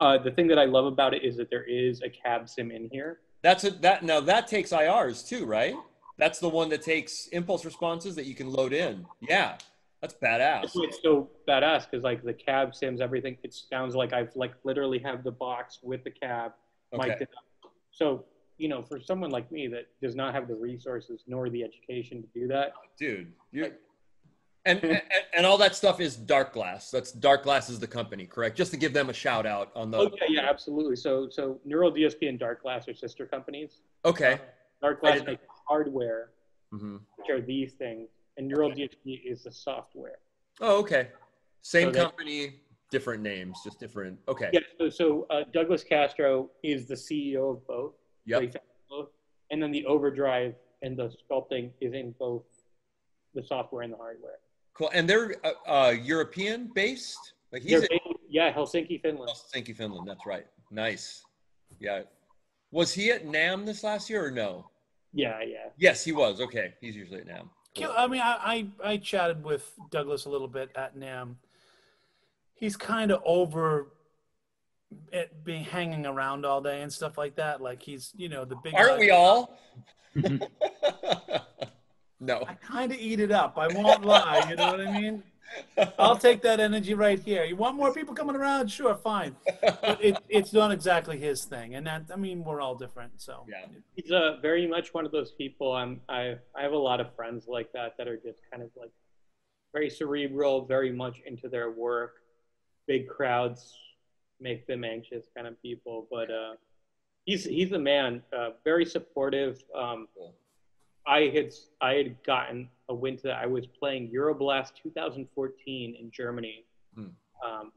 The thing that I love about it is that there is a cab sim in here. Now that takes IRs too, right? That's the one that takes impulse responses that you can load in. Yeah, that's badass. It's so badass because like the cab sims everything. It sounds like I've like literally have the box with the cab. Okay. So for someone like me that does not have the resources nor the education to do that, dude, and all that stuff is Dark Glass. That's Dark Glass is the company, correct? Just to give them a shout out on the. Okay, yeah, absolutely. So Neural DSP and Dark Glass are sister companies. Okay. Dark Glass makes hardware, which are these things, and Neural DSP is the software. Oh, okay. Same company, different names, just different. Okay. Yeah. So Douglas Castro is the CEO of both. Yep. Both, and then the overdrive and the sculpting is in both the software and the hardware. Cool. And they're European based? Like Helsinki, Finland. Helsinki, Finland. That's right. Nice. Yeah. Was he at NAMM this last year or no? Yeah. Yes, he was. Okay. He's usually at NAMM. Cool. I mean, I chatted with Douglas a little bit at NAMM. He's kind of over it being hanging around all day and stuff like that. Like he's, the big. Aren't we all? No. I kind of eat it up. I won't lie. You know what I mean? I'll take that energy right here. You want more people coming around? Sure, fine. But it's not exactly his thing. And that, I mean, we're all different. So yeah. He's very much one of those people. I have a lot of friends like that are just kind of like very cerebral, very much into their work. Big crowds make them anxious kind of people. But he's a man, very supportive. Cool. I had gotten a win to that. I was playing Euroblast 2014 in Germany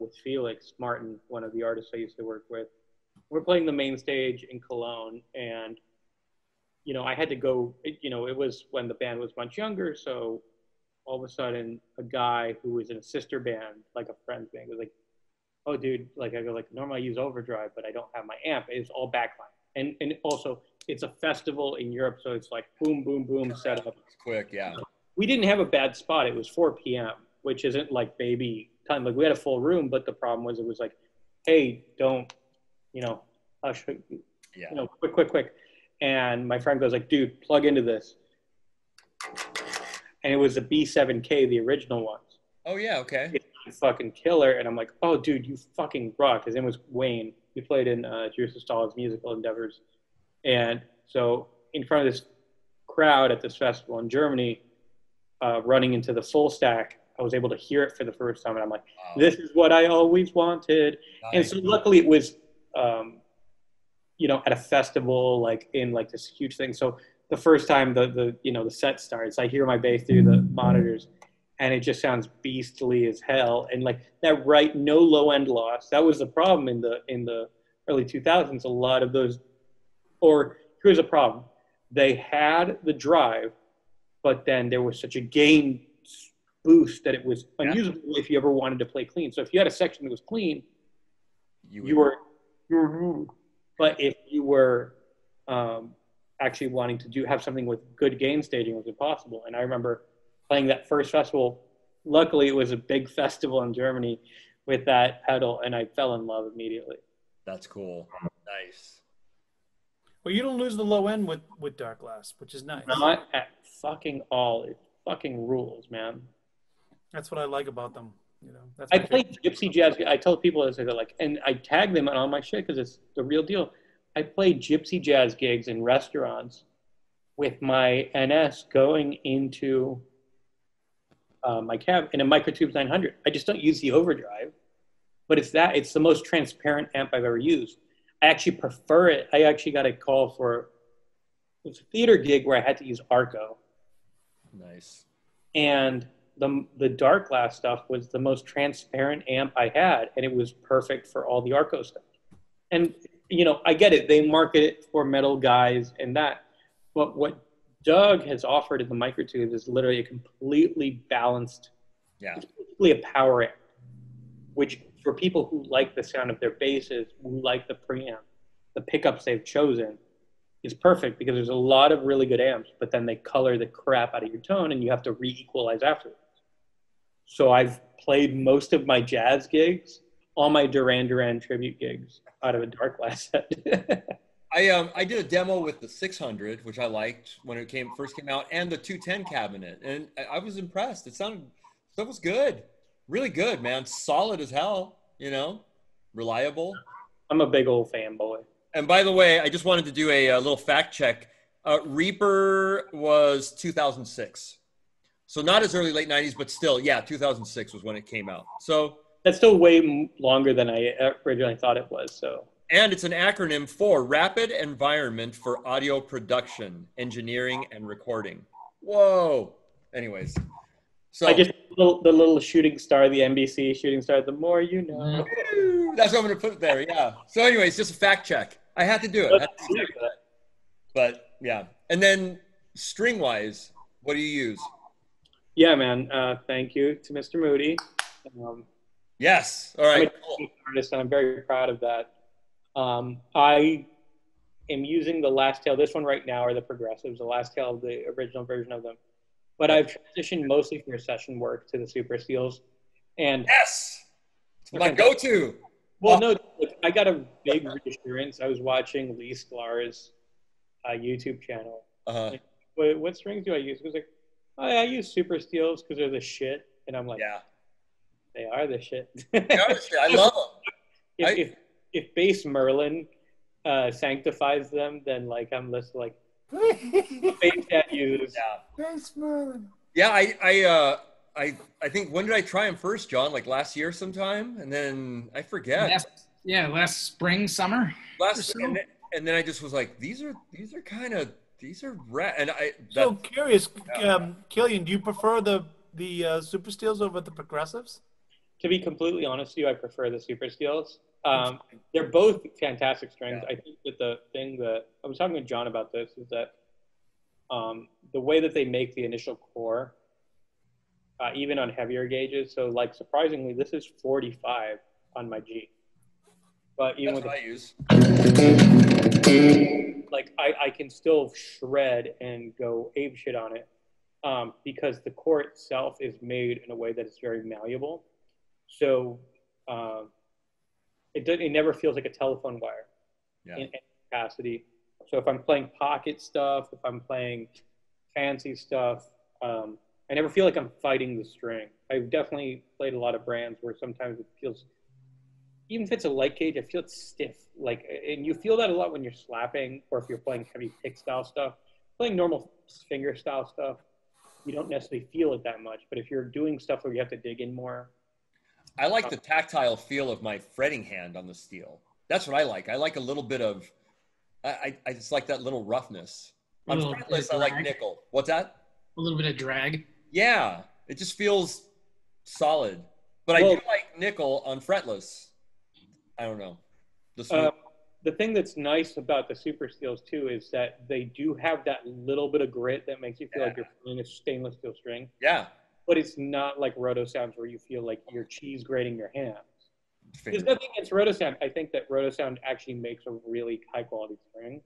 with Felix Martin, one of the artists I used to work with. We're playing the main stage in Cologne, and I had to go. It was when the band was much younger, so all of a sudden, a guy who was in a sister band, like a friend's band, was like, "Oh, dude, like I go like normally I use overdrive, but I don't have my amp. It's all backline, and also." It's a festival in Europe, so it's like boom, boom, boom, set up. It's quick, yeah. We didn't have a bad spot. It was 4 p.m., which isn't like baby time. Like we had a full room, but the problem was it was like, hey, don't, hush, quick. And my friend goes like, dude, plug into this. And it was a B7K, the original ones. Oh, yeah, okay. It's fucking killer. And I'm like, oh, dude, you fucking rock. His name was Wayne. He played in Jerusalem Stahl's musical endeavors. And so in front of this crowd at this festival in Germany, running into the full stack, I was able to hear it for the first time. And I'm like, this is what I always wanted. Nice. And so luckily it was, at a festival, like in like this huge thing. So the first time the set starts, I hear my bass through the monitors and it just sounds beastly as hell. And like that, no low end loss. That was the problem in the early 2000s. A lot of those. Or here's a problem. They had the drive, but then there was such a gain boost that it was unusable if you ever wanted to play clean. So if you had a section that was clean, you were. But if you were actually wanting to have something with good gain staging, it was impossible. And I remember playing that first festival. Luckily, it was a big festival in Germany with that pedal, and I fell in love immediately. That's cool. Nice. Well, you don't lose the low end with Dark Glass, which is nice. Not at fucking all. It fucking rules, man. That's what I like about them. I play gypsy jazz. I tell people this, and I tag them on all my shit because it's the real deal. I play gypsy jazz gigs in restaurants with my NS going into my cab in a Microtubes 900. I just don't use the overdrive, but it's the most transparent amp I've ever used. I actually prefer it. I actually got a call for it was a theater gig where I had to use Arco. Nice. And the dark glass stuff was the most transparent amp I had, and it was perfect for all the Arco stuff. And I get it; they market it for metal guys and that, but what Doug has offered in the microtubes is literally a completely balanced, it's basically a power amp, which for people who like the sound of their basses, who like the preamp, the pickups they've chosen, is perfect because there's a lot of really good amps, but then they color the crap out of your tone and you have to re-equalize afterwards. So I've played most of my jazz gigs, all my Duran Duran tribute gigs out of a dark glass set. I did a demo with the 600, which I liked when it first came out, and the 210 cabinet, and I was impressed. Stuff was good, really good, man. Solid as hell, reliable. I'm a big old fanboy. And by the way, I just wanted to do a little fact check. Reaper was 2006, so not as early late 90s, but still, 2006 was when it came out. So that's still way longer than I originally thought it was. So. And it's an acronym for Rapid Environment for Audio Production, Engineering, and Recording. Whoa. Anyways. So I just, the little shooting star, the NBC shooting star, the more you know. That's what I'm going to put there, yeah. So anyways, just a fact check. I had to do it. But, yeah. And then string-wise, what do you use? Yeah, man. Thank you to Mr. Moody. Yes. All right. I'm an artist, and I'm very proud of that. I am using the last tail. This one right now are the progressives, the last tail of the original version of them. But I've transitioned mostly for session work to the Super Steels. And yes, it's my go-to. Well, no, I got a big reassurance. I was watching Lee Sklar's YouTube channel. Like, what strings do I use? He was like, oh, yeah, I use Super Steels because they're the shit. And I'm like, yeah, they are the shit. They are the shit. I love them. If bass Merlin sanctifies them, then like I'm just like bass that use. Bass Merlin. Yeah, I think, when did I try them first, John? Like last year sometime, and then I forget. Last spring, summer. And then I just was like, these are rad. And so curious, Kilian, do you prefer the Super Steels over the progressives? To be completely honest with you, I prefer the Super Steels. They're both fantastic strings. I think that the thing that I was talking to John about this is that the way that they make the initial core, even on heavier gauges. So like surprisingly, this is 45 on my G. But even that's what I use. Like I can still shred and go ape shit on it because the core itself is made in a way that is very malleable. So it never feels like a telephone wire in any capacity. So if I'm playing pocket stuff, if I'm playing fancy stuff, I never feel like I'm fighting the string. I've definitely played a lot of brands where sometimes it feels, even if it's a light gauge, I feel it's stiff. Like, and you feel that a lot when you're slapping or if you're playing heavy pick style stuff. Playing normal finger style stuff, you don't necessarily feel it that much. But if you're doing stuff where you have to dig in more, I like the tactile feel of my fretting hand on the steel. That's what I like. I like a little bit of, I just like that little roughness. On fretless, I like nickel. What's that? A little bit of drag. Yeah, it just feels solid. But I do like nickel on fretless. I don't know. The thing that's nice about the Super Steels too is that they do have that little bit of grit that makes you feel like you're playing a stainless steel string. Yeah. But it's not like Roto Sounds where you feel like you're cheese grating your hands. There's nothing against Roto Sound. I think that Roto Sound actually makes a really high quality string.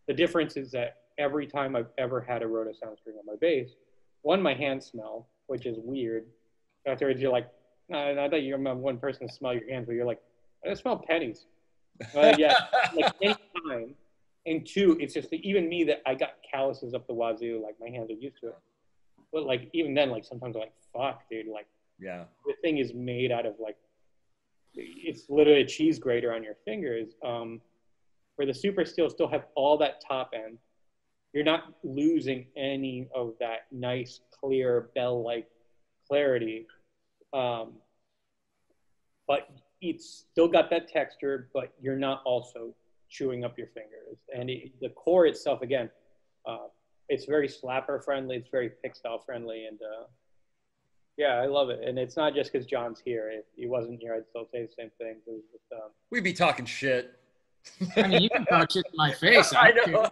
The difference is that every time I've ever had a Roto Sound string on my bass, one, my hands smell, which is weird. Afterwards, you're like, I thought you're one person to smell your hands, but you're like, I smell pennies. Like any time. And two, it's just even me that I got calluses up the wazoo, like my hands are used to it. But like even then, like sometimes I'm like, fuck, dude, like the thing is made out of like, it's literally a cheese grater on your fingers. Where the Super Steel still have all that top end. You're not losing any of that nice, clear, bell-like clarity. But it's still got that texture, but you're not also chewing up your fingers. And the core itself, again, it's very slapper friendly. It's very pick style friendly, and Yeah, I love it, and it's not just because John's here. If he wasn't here, I'd still say the same thing. It was just, We'd be talking shit. I mean, you can touch it in my face. I don't know.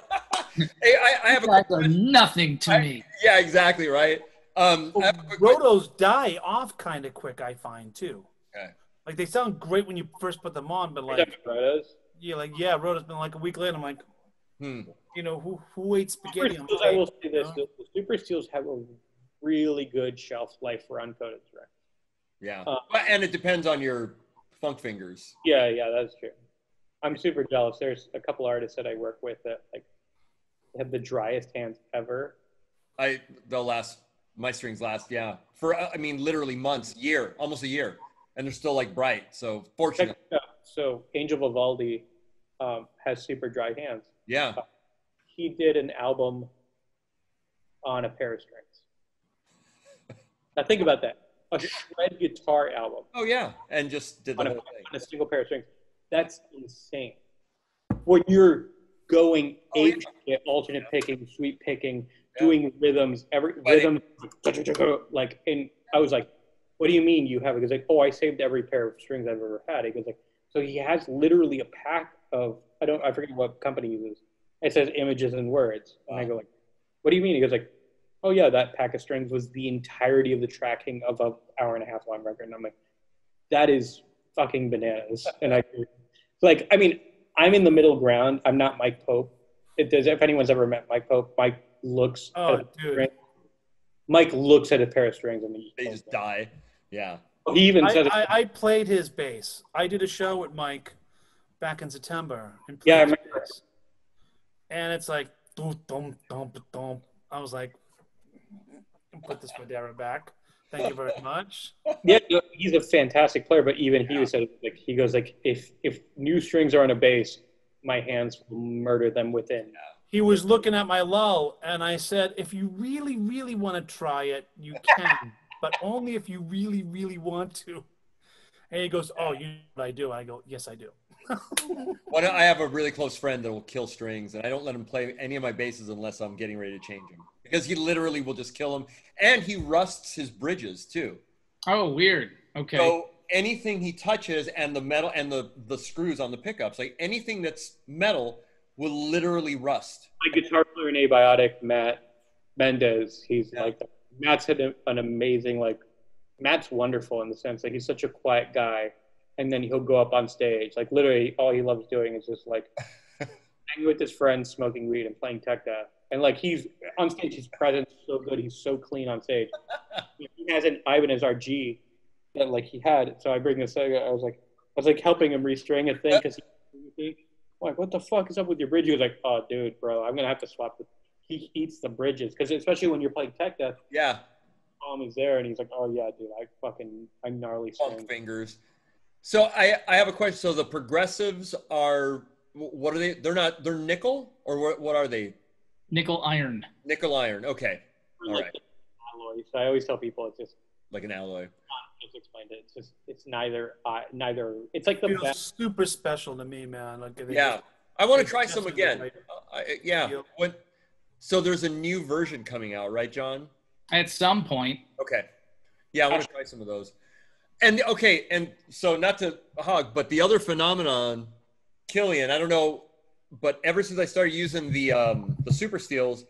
care. Hey, I have a Guys are nothing to me. Yeah, exactly, right? I have a quick question. Rotos die off kind of quick, I find too. Okay. Like they sound great when you first put them on, but like Roto's been like a week later. I'm like, you know, who ate spaghetti on Steels, I will say this: you know? the Super Steels have a really good shelf life for uncoated strings. Yeah, and it depends on your funk fingers. Yeah, that's true. I'm super jealous. There's a couple artists that I work with that like have the driest hands ever. My strings last, for I mean, literally months, almost a year, and they're still like bright. So fortunate. So Angel Vivaldi has super dry hands. Yeah. He did an album on a pair of strings. Now think about that. A shred guitar album. Oh yeah, and just did the whole thing on a single pair of strings. That's insane. When you're going alternate picking, sweep picking, doing rhythms, rhythm, like, and I was like, "What do you mean you have it?" He goes like, "Oh, I saved every pair of strings I've ever had." He goes like, "So he has literally a pack of I forget what company he uses. It says Images and Words," and I go like, "What do you mean?" He goes like, "Oh yeah, that pack of strings was the entirety of the tracking of an hour and a half long record." And I'm like, "That is fucking bananas." And I mean, I'm in the middle ground. I'm not Mike Pope. If anyone's ever met Mike Pope, Mike looks Mike looks at a pair of strings and they just die. Yeah. He even said I played his bass. I did a show with Mike back in September. And I remember. And it's like, dum, dum, dum. I was like, put this Madeira back. Thank you very much. Yeah, he's a fantastic player, but even he said like he goes like if new strings are on a bass, my hands will murder them within. He was looking at my lull, and I said, if you really, really want to try it, you can, but only if you really, really want to. And he goes, "Oh, you know what I do?" And I go, "Yes, I do." I have a really close friend that will kill strings, and I don't let him play any of my basses unless I'm getting ready to change them, because he literally will just kill them, and he rusts his bridges too. Oh, weird. Okay. So anything he touches, and the metal and the screws on the pickups, like anything that's metal, will literally rust. My guitar player in Abiotic, Matt Mendez, he's like Matt's had an amazing Matt's wonderful in the sense that he's such a quiet guy, and then he'll go up on stage. Like literally, all he loves doing is just like hanging with his friends, smoking weed, and playing tech death. And like he's on stage, his presence is so good. He's so clean on stage. He has an Ibanez RG that like he had. So I bring this. I was like helping him restring a thing because I'm like, "What the fuck is up with your bridge?" He was like, "Oh, dude, bro, I'm gonna have to swap He eats the bridges because especially when you're playing tech death. Yeah. Tom is there, and he's like, "Oh yeah, dude, I gnarly funk fingers." So I have a question. So the progressives are, what are they? They're nickel, or what are they? Nickel iron. Nickel iron. Okay. All right. Alloy. So I always tell people it's just like an alloy. I just explained it. It's neither. It's like the best. Super special to me, man. Like I want to try some again. So there's a new version coming out, right, John? At some point. Okay. Yeah, I want to try some of those. And so not to hog, but the other phenomenon, Kilian, I don't know, but ever since I started using the Super Steels,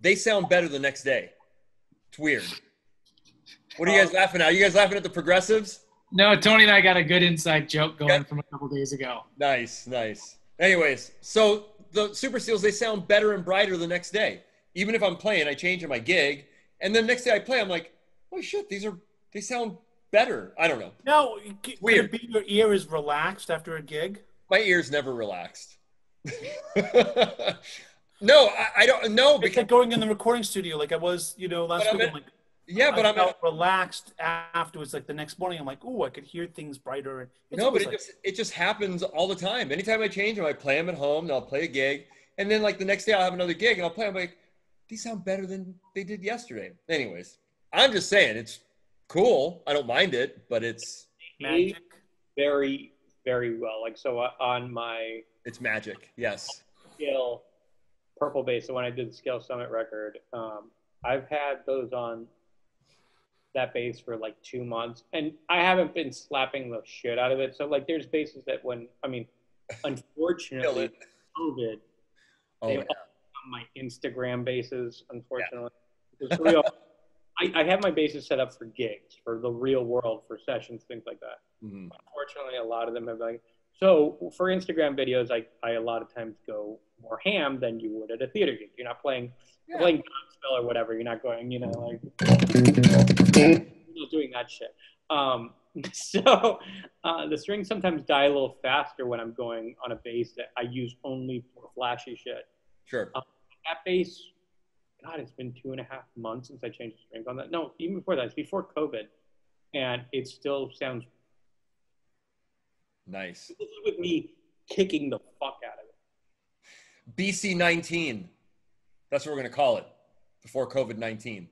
they sound better the next day. It's weird. What are you guys laughing at? Are you guys laughing at the progressives? No, Tony and I got a good inside joke going from a couple days ago. Nice. Anyways, so the Super Steels, they sound better and brighter the next day. Even if I'm playing, I change in my gig, and then the next day I play, I'm like, "Oh shit, they sound better." I don't know. No, weird. Could it be your ear is relaxed after a gig? My ear's never relaxed. No, I don't know. It's like going in the recording studio, like I was, last week. I felt relaxed afterwards. Like the next morning, I'm like, "Ooh, I could hear things brighter." It just happens all the time. Anytime I change them, I play them at home. Then I'll play a gig, and then like the next day, I'll have another gig, and I'll play. I'm like, these sound better than they did yesterday. Anyways, I'm just saying it's cool. I don't mind it, but it's magic. Very, very well. Like so on my. It's magic. Yes. Scale purple bass. So when I did the Scale Summit record, I've had those on that bass for like 2 months, and I haven't been slapping the shit out of it. So like, there's basses that unfortunately, COVID, they all become my Instagram basses. Unfortunately, because for real, I have my basses set up for gigs, for the real world, for sessions, things like that. Unfortunately, a lot of them have like. So for Instagram videos, I a lot of times go more ham than you would at a theater gig. You're not playing, you're playing Godspell or whatever. You're not going, you know, like you're not doing that shit. So the strings sometimes die a little faster when I'm going on a bass that I use only for flashy shit. Sure. That bass, God, it's been 2.5 months since I changed the strings on that. No, even before that, it's before COVID, and it still sounds nice. With me kicking the fuck out of it. BC19. That's what we're going to call it. Before COVID-19.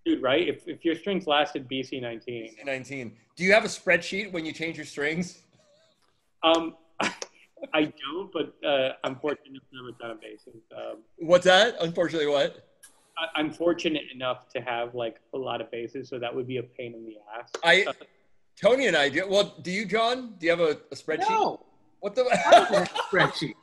Dude, right? If your strings lasted BC19. BC19. Do you have a spreadsheet when you change your strings? I don't, but I'm fortunate enough to have a ton of basses. What's that? Unfortunately, what? I'm fortunate enough to have like a lot of basses, so that would be a pain in the ass. Tony and I do. Well, do you, John? Do you have a spreadsheet? No. What the? I don't have a spreadsheet.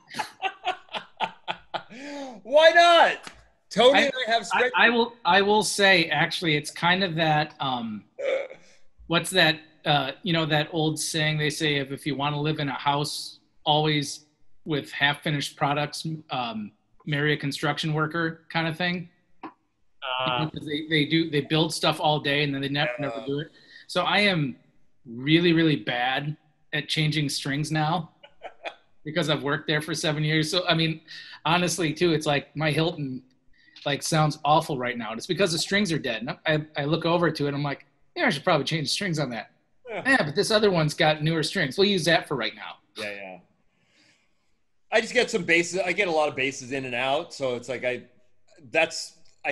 Why not? Tony and I have spreadsheets. I will say, actually, it's kind of that. What's that? That old saying they say if you want to live in a house always with half-finished products, marry a construction worker kind of thing. Because they build stuff all day and then they never do it. So I am really, really bad at changing strings now because I've worked there for 7 years. So, I mean, honestly, too, it's like my Hilton sounds awful right now. It's because the strings are dead. And I look over to it and I'm like, I should probably change the strings on that. Yeah, but this other one's got newer strings. We'll use that for right now. Yeah. I just get some basses. I get a lot of basses in and out. So it's like I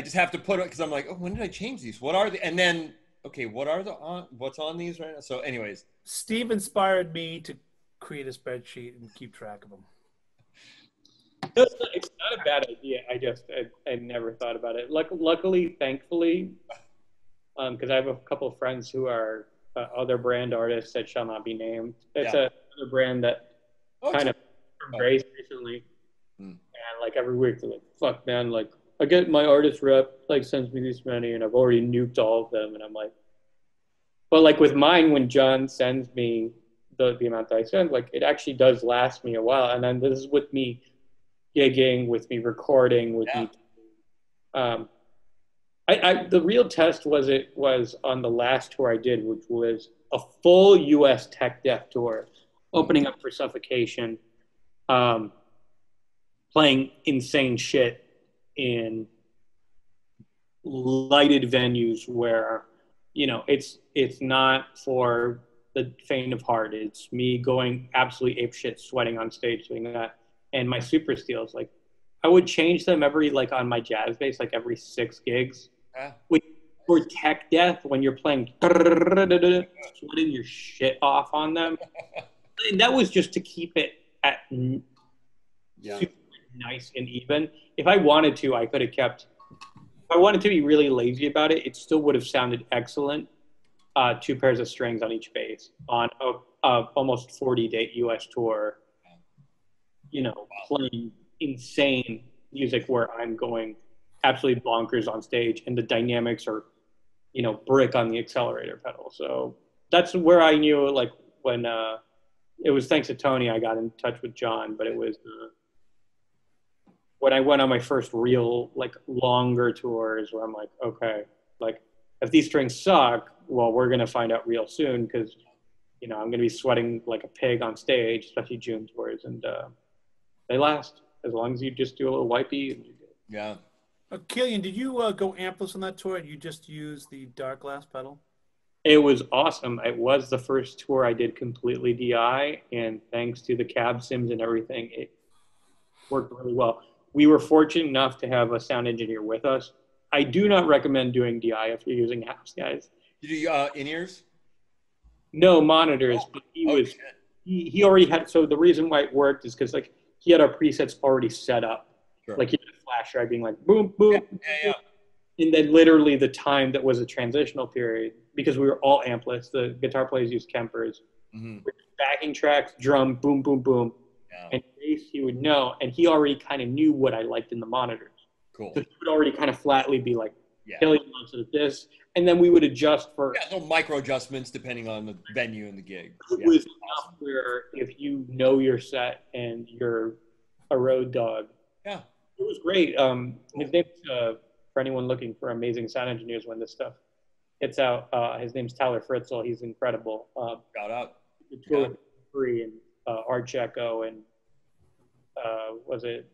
just have to put it because I'm like, oh, when did I change these? What are they? And then, okay, what's on these right now? So anyways. Steve inspired me to create a spreadsheet and keep track of them. It's not a bad idea. I never thought about it. Luckily, thankfully, because I have a couple of friends who are other brand artists that shall not be named. It's another brand that kind of embraced recently. And like every week they're like, fuck man, like I get my artist rep sends me this many and I've already nuked all of them. And I'm like, but like with mine, when John sends me the amount that I send, like it actually does last me a while. And then this is with me gigging, with me recording, with me. The real test was on the last tour I did, which was a full U.S. tech death tour, opening up for Suffocation, playing insane shit in lighted venues where, it's not for the faint of heart. It's me going absolutely apeshit, sweating on stage doing that. And my super steels, like I would change them every, on my jazz bass, every 6 gigs. For tech death, when you're playing, sweating your shit off on them. And that was just to keep it at super nice and even. If I wanted to, I could have kept, if I wanted to be really lazy about it, it still would have sounded excellent. 2 pairs of strings on each bass on a almost 40-date US tour, playing insane music where I'm going absolutely bonkers on stage and the dynamics are, brick on the accelerator pedal. So that's where I knew, when it was thanks to Tony, I got in touch with John, but it was when I went on my first real, longer tours where I'm like, okay, if these strings suck, well, we're going to find out real soon because, I'm going to be sweating like a pig on stage, especially June tours, and they last as long as you just do a little wipey. And yeah. Kilian, did you go ampless on that tour and you just use the dark glass pedal? It was awesome. It was the first tour I did completely DI, and thanks to the cab sims and everything, it worked really well. We were fortunate enough to have a sound engineer with us. I do not recommend doing DI if you're using house, guys. Did you in-ears? No monitors, but he already had. So the reason why it worked is because he had our presets already set up. Sure. He had a flash drive being boom, boom. Yeah. And then literally the time that was a transitional period, because we were all ampless, the guitar players used Kempers, backing tracks, drum, boom, boom, boom. Yeah. And bass, he would know, and he already kind of knew what I liked in the monitors. Cool. So he would already kind of flatly be like, Yeah. Kilian wants it at this, and then we would adjust for. Yeah, little micro adjustments depending on the venue and the gig. It was enough where if you know your set and you're a road dog. Yeah. It was great. His name's, for anyone looking for amazing sound engineers when this stuff gets out, his name's Tyler Fritzl. He's incredible. Shout out. The tour with Free and Art Checo and was it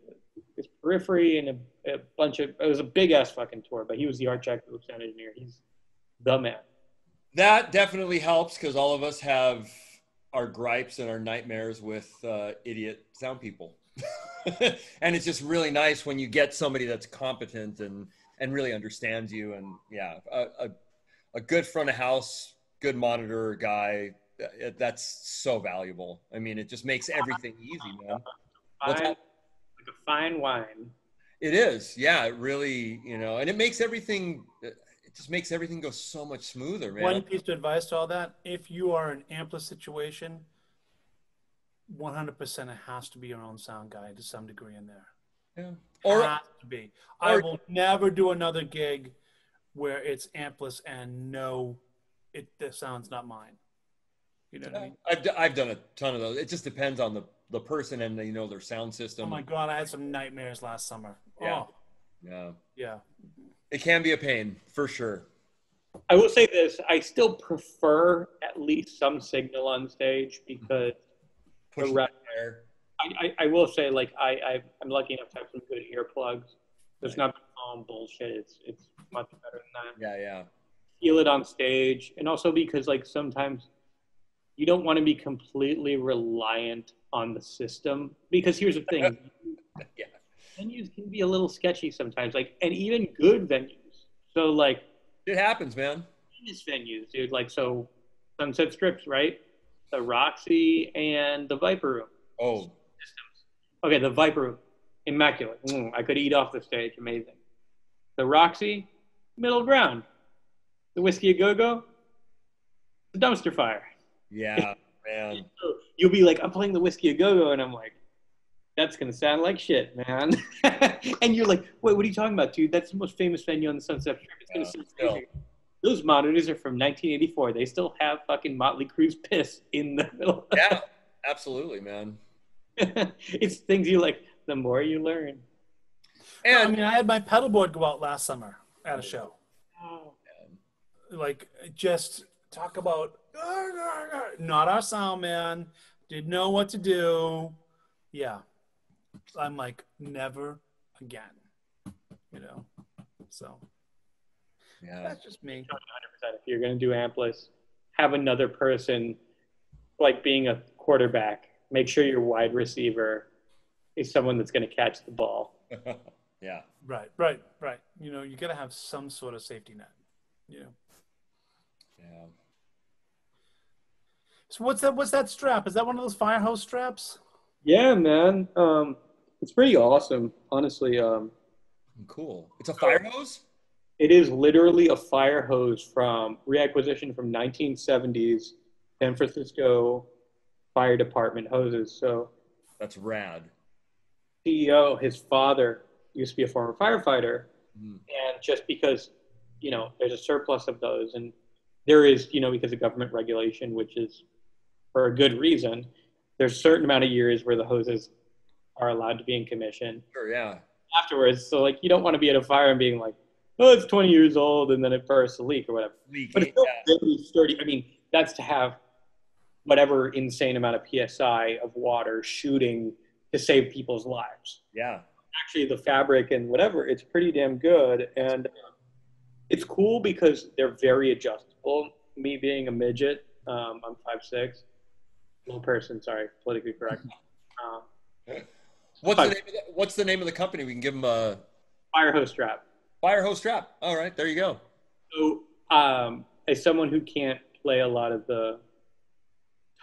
his Periphery and a bunch of, it was a big ass fucking tour, but he was the Art Checo sound engineer. He's the man. That definitely helps because all of us have our gripes and our nightmares with idiot sound people. And it's just really nice when you get somebody that's competent and really understands you. And yeah, a good front of house, good monitor guy, that's so valuable. I mean, it just makes everything easy, man. Like a fine wine. It is. Yeah, it really, and it makes everything, it just makes everything go so much smoother, man. One piece of advice to all that, if you are in an ampless situation, 100% it has to be your own sound guy to some degree in there. Yeah. Or has to be. I will never do another gig where it's ampless and the sound's not mine. You know what I mean? I've done a ton of those. It just depends on the person and their sound system. Oh my God, I had some nightmares last summer. Yeah. Oh. Yeah. Yeah. It can be a pain for sure. I will say this: I still prefer at least some signal on stage because I will say, like, I'm lucky enough to have some good earplugs. It's not phone bullshit. It's much better than that. Yeah, yeah. Feel it on stage, and also because like sometimes you don't want to be completely reliant on the system. Because here's the thing, Yeah. Venues can be a little sketchy sometimes, like, and even good venues. So like, it happens, man. famous venues, dude. Like, so Sunset Strips, right? The Roxy and the Viper Room. Oh. Systems. Okay, the Viper Room, immaculate. I could eat off the stage, amazing. The Roxy, middle ground. The Whiskey A Go Go, the dumpster fire. Yeah, man. You'll be like, I'm playing the Whiskey A Go Go, and I'm like, that's gonna sound like shit, man. And you're like, wait, what are you talking about, dude? That's the most famous venue on the Sunset Strip. It's gonna sound crazy. Those monitors are from 1984. They still have fucking Motley Crue's piss in the middle. Yeah, absolutely, man. It's things you like. The more you learn. And I had my pedal board go out last summer at a show. Oh. Like, just talk about not our sound man. Didn't know what to do. Yeah, I'm like, never again. So yeah, that's just me. 100%. If you're gonna do ampless, have another person, like being a quarterback. Make sure your wide receiver is someone that's gonna catch the ball. Yeah. Right. You gotta have some sort of safety net. Yeah. So what's that strap? Is that one of those fire hose straps? Yeah, man. It's pretty awesome, honestly. Cool. It's a fire hose? It is literally a fire hose from reacquisition from 1970s San Francisco Fire Department hoses. So that's rad. CEO, his father used to be a former firefighter, and just because there's a surplus of those, and there is because of government regulation, which is for a good reason, there's a certain amount of years where the hoses are allowed to be in commission. Sure, yeah. Afterwards, so like you don't want to be at a fire and being like, oh, it's 20 years old and then it bursts a leak or whatever. But it's still very sturdy. I mean, that's to have whatever insane amount of PSI of water shooting to save people's lives. Yeah. Actually, the fabric and whatever, it's pretty damn good. And it's cool because they're very adjustable. Me being a midget, I'm 5'6", little person, sorry, politically correct. What's the name of the company? We can give them a fire hose strap. Fire hose strap. All right, there you go. So, as someone who can't play a lot of the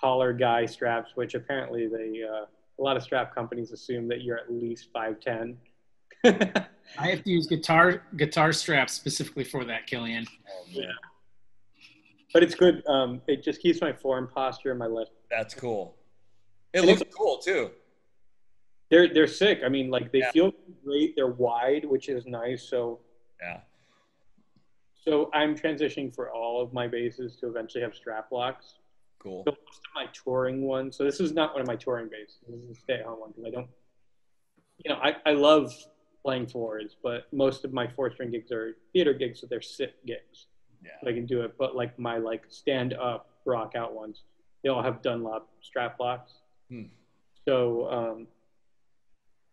taller guy straps, which apparently a lot of strap companies assume that you're at least 5'10", I have to use guitar straps specifically for that, Kilian. Oh man, But it's good. It just keeps my form posture and my left. that's cool. It And looks cool too. they're sick. I mean, like they Yeah. feel great. They're wide, which is nice. Yeah. So I'm transitioning for all of my basses to eventually have strap locks. Cool. So most of my touring ones. So this is not one of my touring basses. This is a stay-at-home one because I don't. I love playing fours, but most of my four-string gigs are theater gigs, so they're sit gigs. Yeah. So I can do it. But like my stand-up rock out ones, they all have Dunlop strap locks. So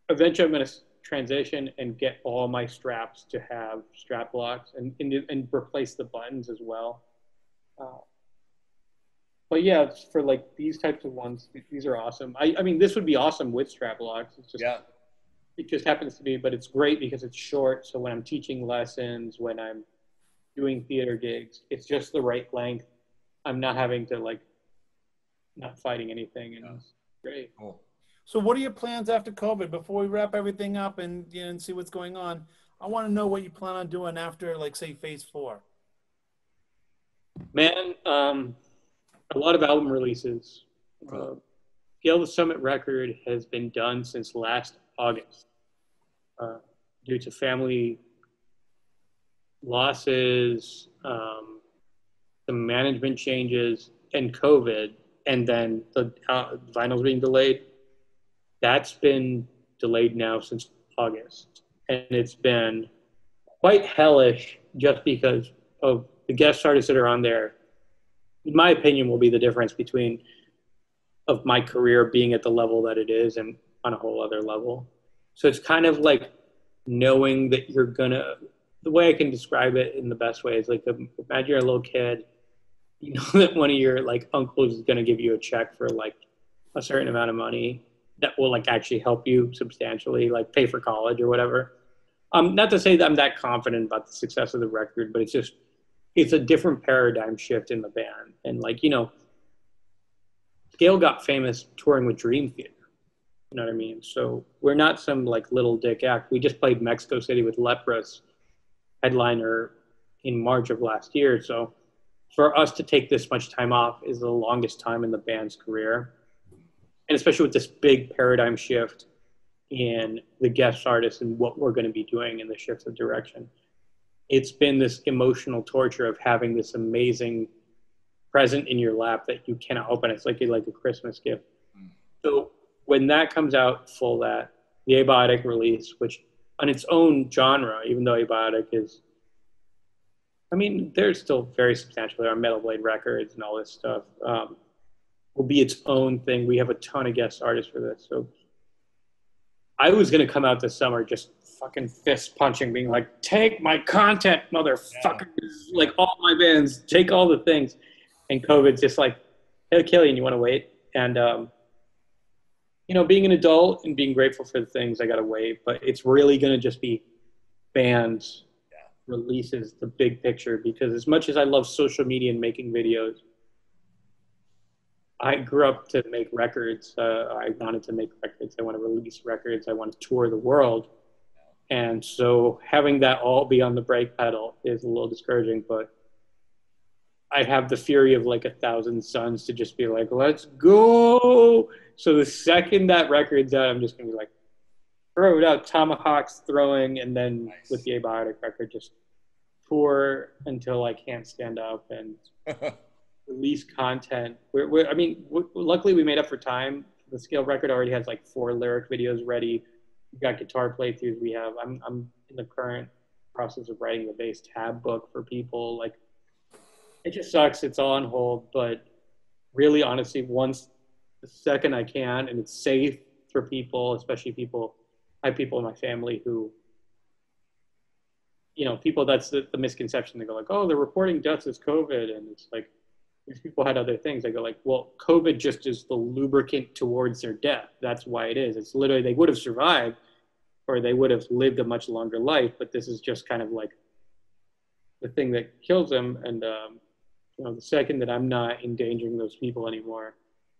eventually I'm going to transition and get all my straps to have strap locks and replace the buttons as well. But yeah, for like these types of ones, these are awesome. I mean, this would be awesome with strap locks. It's just, it just happens to be, but it's great because it's short. So when I'm teaching lessons, when I'm doing theater gigs, it's just the right length. I'm not having to not fighting anything, and it's great. Cool. So what are your plans after COVID? Before we wrap everything up and see what's going on, I want to know what you plan on doing after, like, say, phase 4. Man, a lot of album releases. Scale the Summit record has been done since last August due to family losses, some management changes, and COVID, and then the vinyl's being delayed. That's been delayed now since August, and it's been quite hellish just because of the guest artists that are on there. In my opinion, will be the difference of my career being at the level that it is and on a whole other level. So it's kind of like knowing that the way I can describe it in the best way is like, imagine you're a little kid, you know that one of your uncles is going to give you a check for a certain amount of money that will actually help you substantially, pay for college or whatever. Not to say that I'm that confident about the success of the record, but it's a different paradigm shift in the band. And Scale got famous touring with Dream Theater. You know what I mean? So we're not some little dick act. We just played Mexico City with Lepros, headliner, in March of last year. So for us to take this much time off is the longest time in the band's career. And especially with this big paradigm shift in the guest artists and what we're going to be doing in the shift of direction. It's been this emotional torture of having this amazing present in your lap that you cannot open. It's like a Christmas gift. So when that comes out the Abiotic release, which on its own genre, even though Abiotic is, they're still very substantial. There are Metal Blade Records and all this stuff. Will be its own thing. We have a ton of guest artists for this. So I was going to come out this summer just fucking fist punching, being like, take my content, motherfuckers. Yeah. All my bands, take all the things. And COVID's just like, hey, Kilian, you want to wait? And, being an adult and being grateful for the things, I got to wait. But it's really going to just be bands, releases, the big picture. Because as much as I love social media and making videos, I grew up to make records. I wanted to make records. I want to release records. I want to tour the world. And so having that all be on the brake pedal is a little discouraging, but I have the fury of 1,000 suns to just be like, let's go. So the second that record's out, I'm just going to be throw it out, tomahawks throwing, and then with the Abiotic record, just tour until I can't stand up and release content. Luckily we made up for time. The Scale record already has 4 lyric videos ready. We've got guitar playthroughs. I'm in the current process of writing the bass tab book for people. It just sucks. It's all on hold, but really, honestly, the second I can, and it's safe for people, especially I have people in my family who, people, that's the misconception. They go oh, they're reporting deaths as COVID, and it's these people had other things. I go well, COVID just is the lubricant towards their death. That's why it is. It's literally, they would have survived or they would have lived a much longer life, but this is just kind of the thing that kills them. And, the second that I'm not endangering those people anymore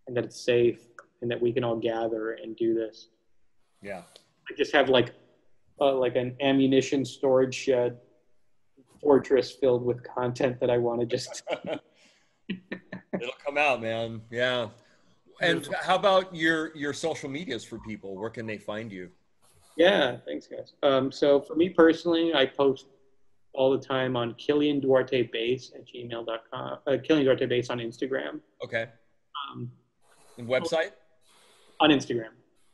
and that it's safe and that we can all gather and do this. Yeah. I just have like an ammunition storage shed fortress filled with content that I want to just. It'll come out, man. Yeah. And how about your social medias for people? Where can they find you? Yeah, thanks, guys. So for me personally, I post all the time on Kilian Duarte Bass at gmail.com. Kilian Duarte Bass on Instagram. Okay. Um, And website? on Instagram.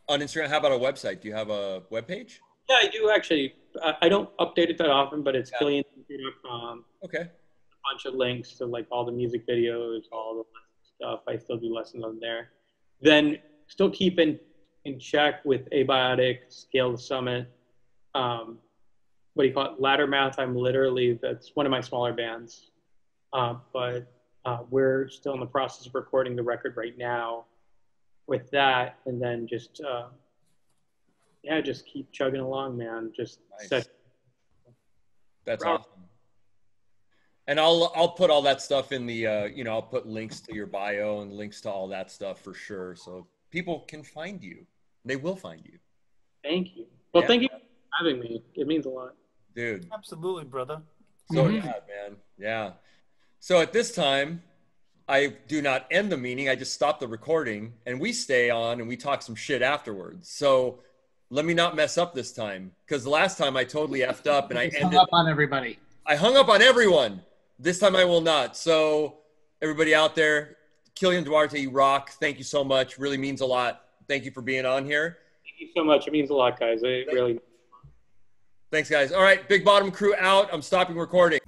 On Instagram, how about a website? Do you have a webpage? Yeah, I do actually. I don't update it that often, but it's KilianDuarte.com. Okay. A bunch of links to like all the music videos, all the stuff. I still do lessons on there. Then still keep in check with Abiotic, Scale the Summit. What do you call it? Laddermouth. That's one of my smaller bands. But we're still in the process of recording the record right now with that. And then just, just keep chugging along, man. Just nice. That's awesome. And I'll put all that stuff in the, I'll put links to your bio and links to all that stuff for sure. So people can find you. They will find you. Thank you. Well, thank you for having me. It means a lot. Dude. Absolutely, brother. So yeah, man. Yeah. So at this time, I do not end the meeting. I just stop the recording and we stay on and we talk some shit afterwards. So let me not mess up this time. Because the last time I totally effed up and I ended up on everybody. I hung up on everyone. This time I will not. So everybody out there, Kilian Duarte, you rock. Thank you so much. Really means a lot. Thank you for being on here. Thank you so much. It means a lot, guys. Thanks, guys. All right, Big Bottom Crew out. I'm stopping recording.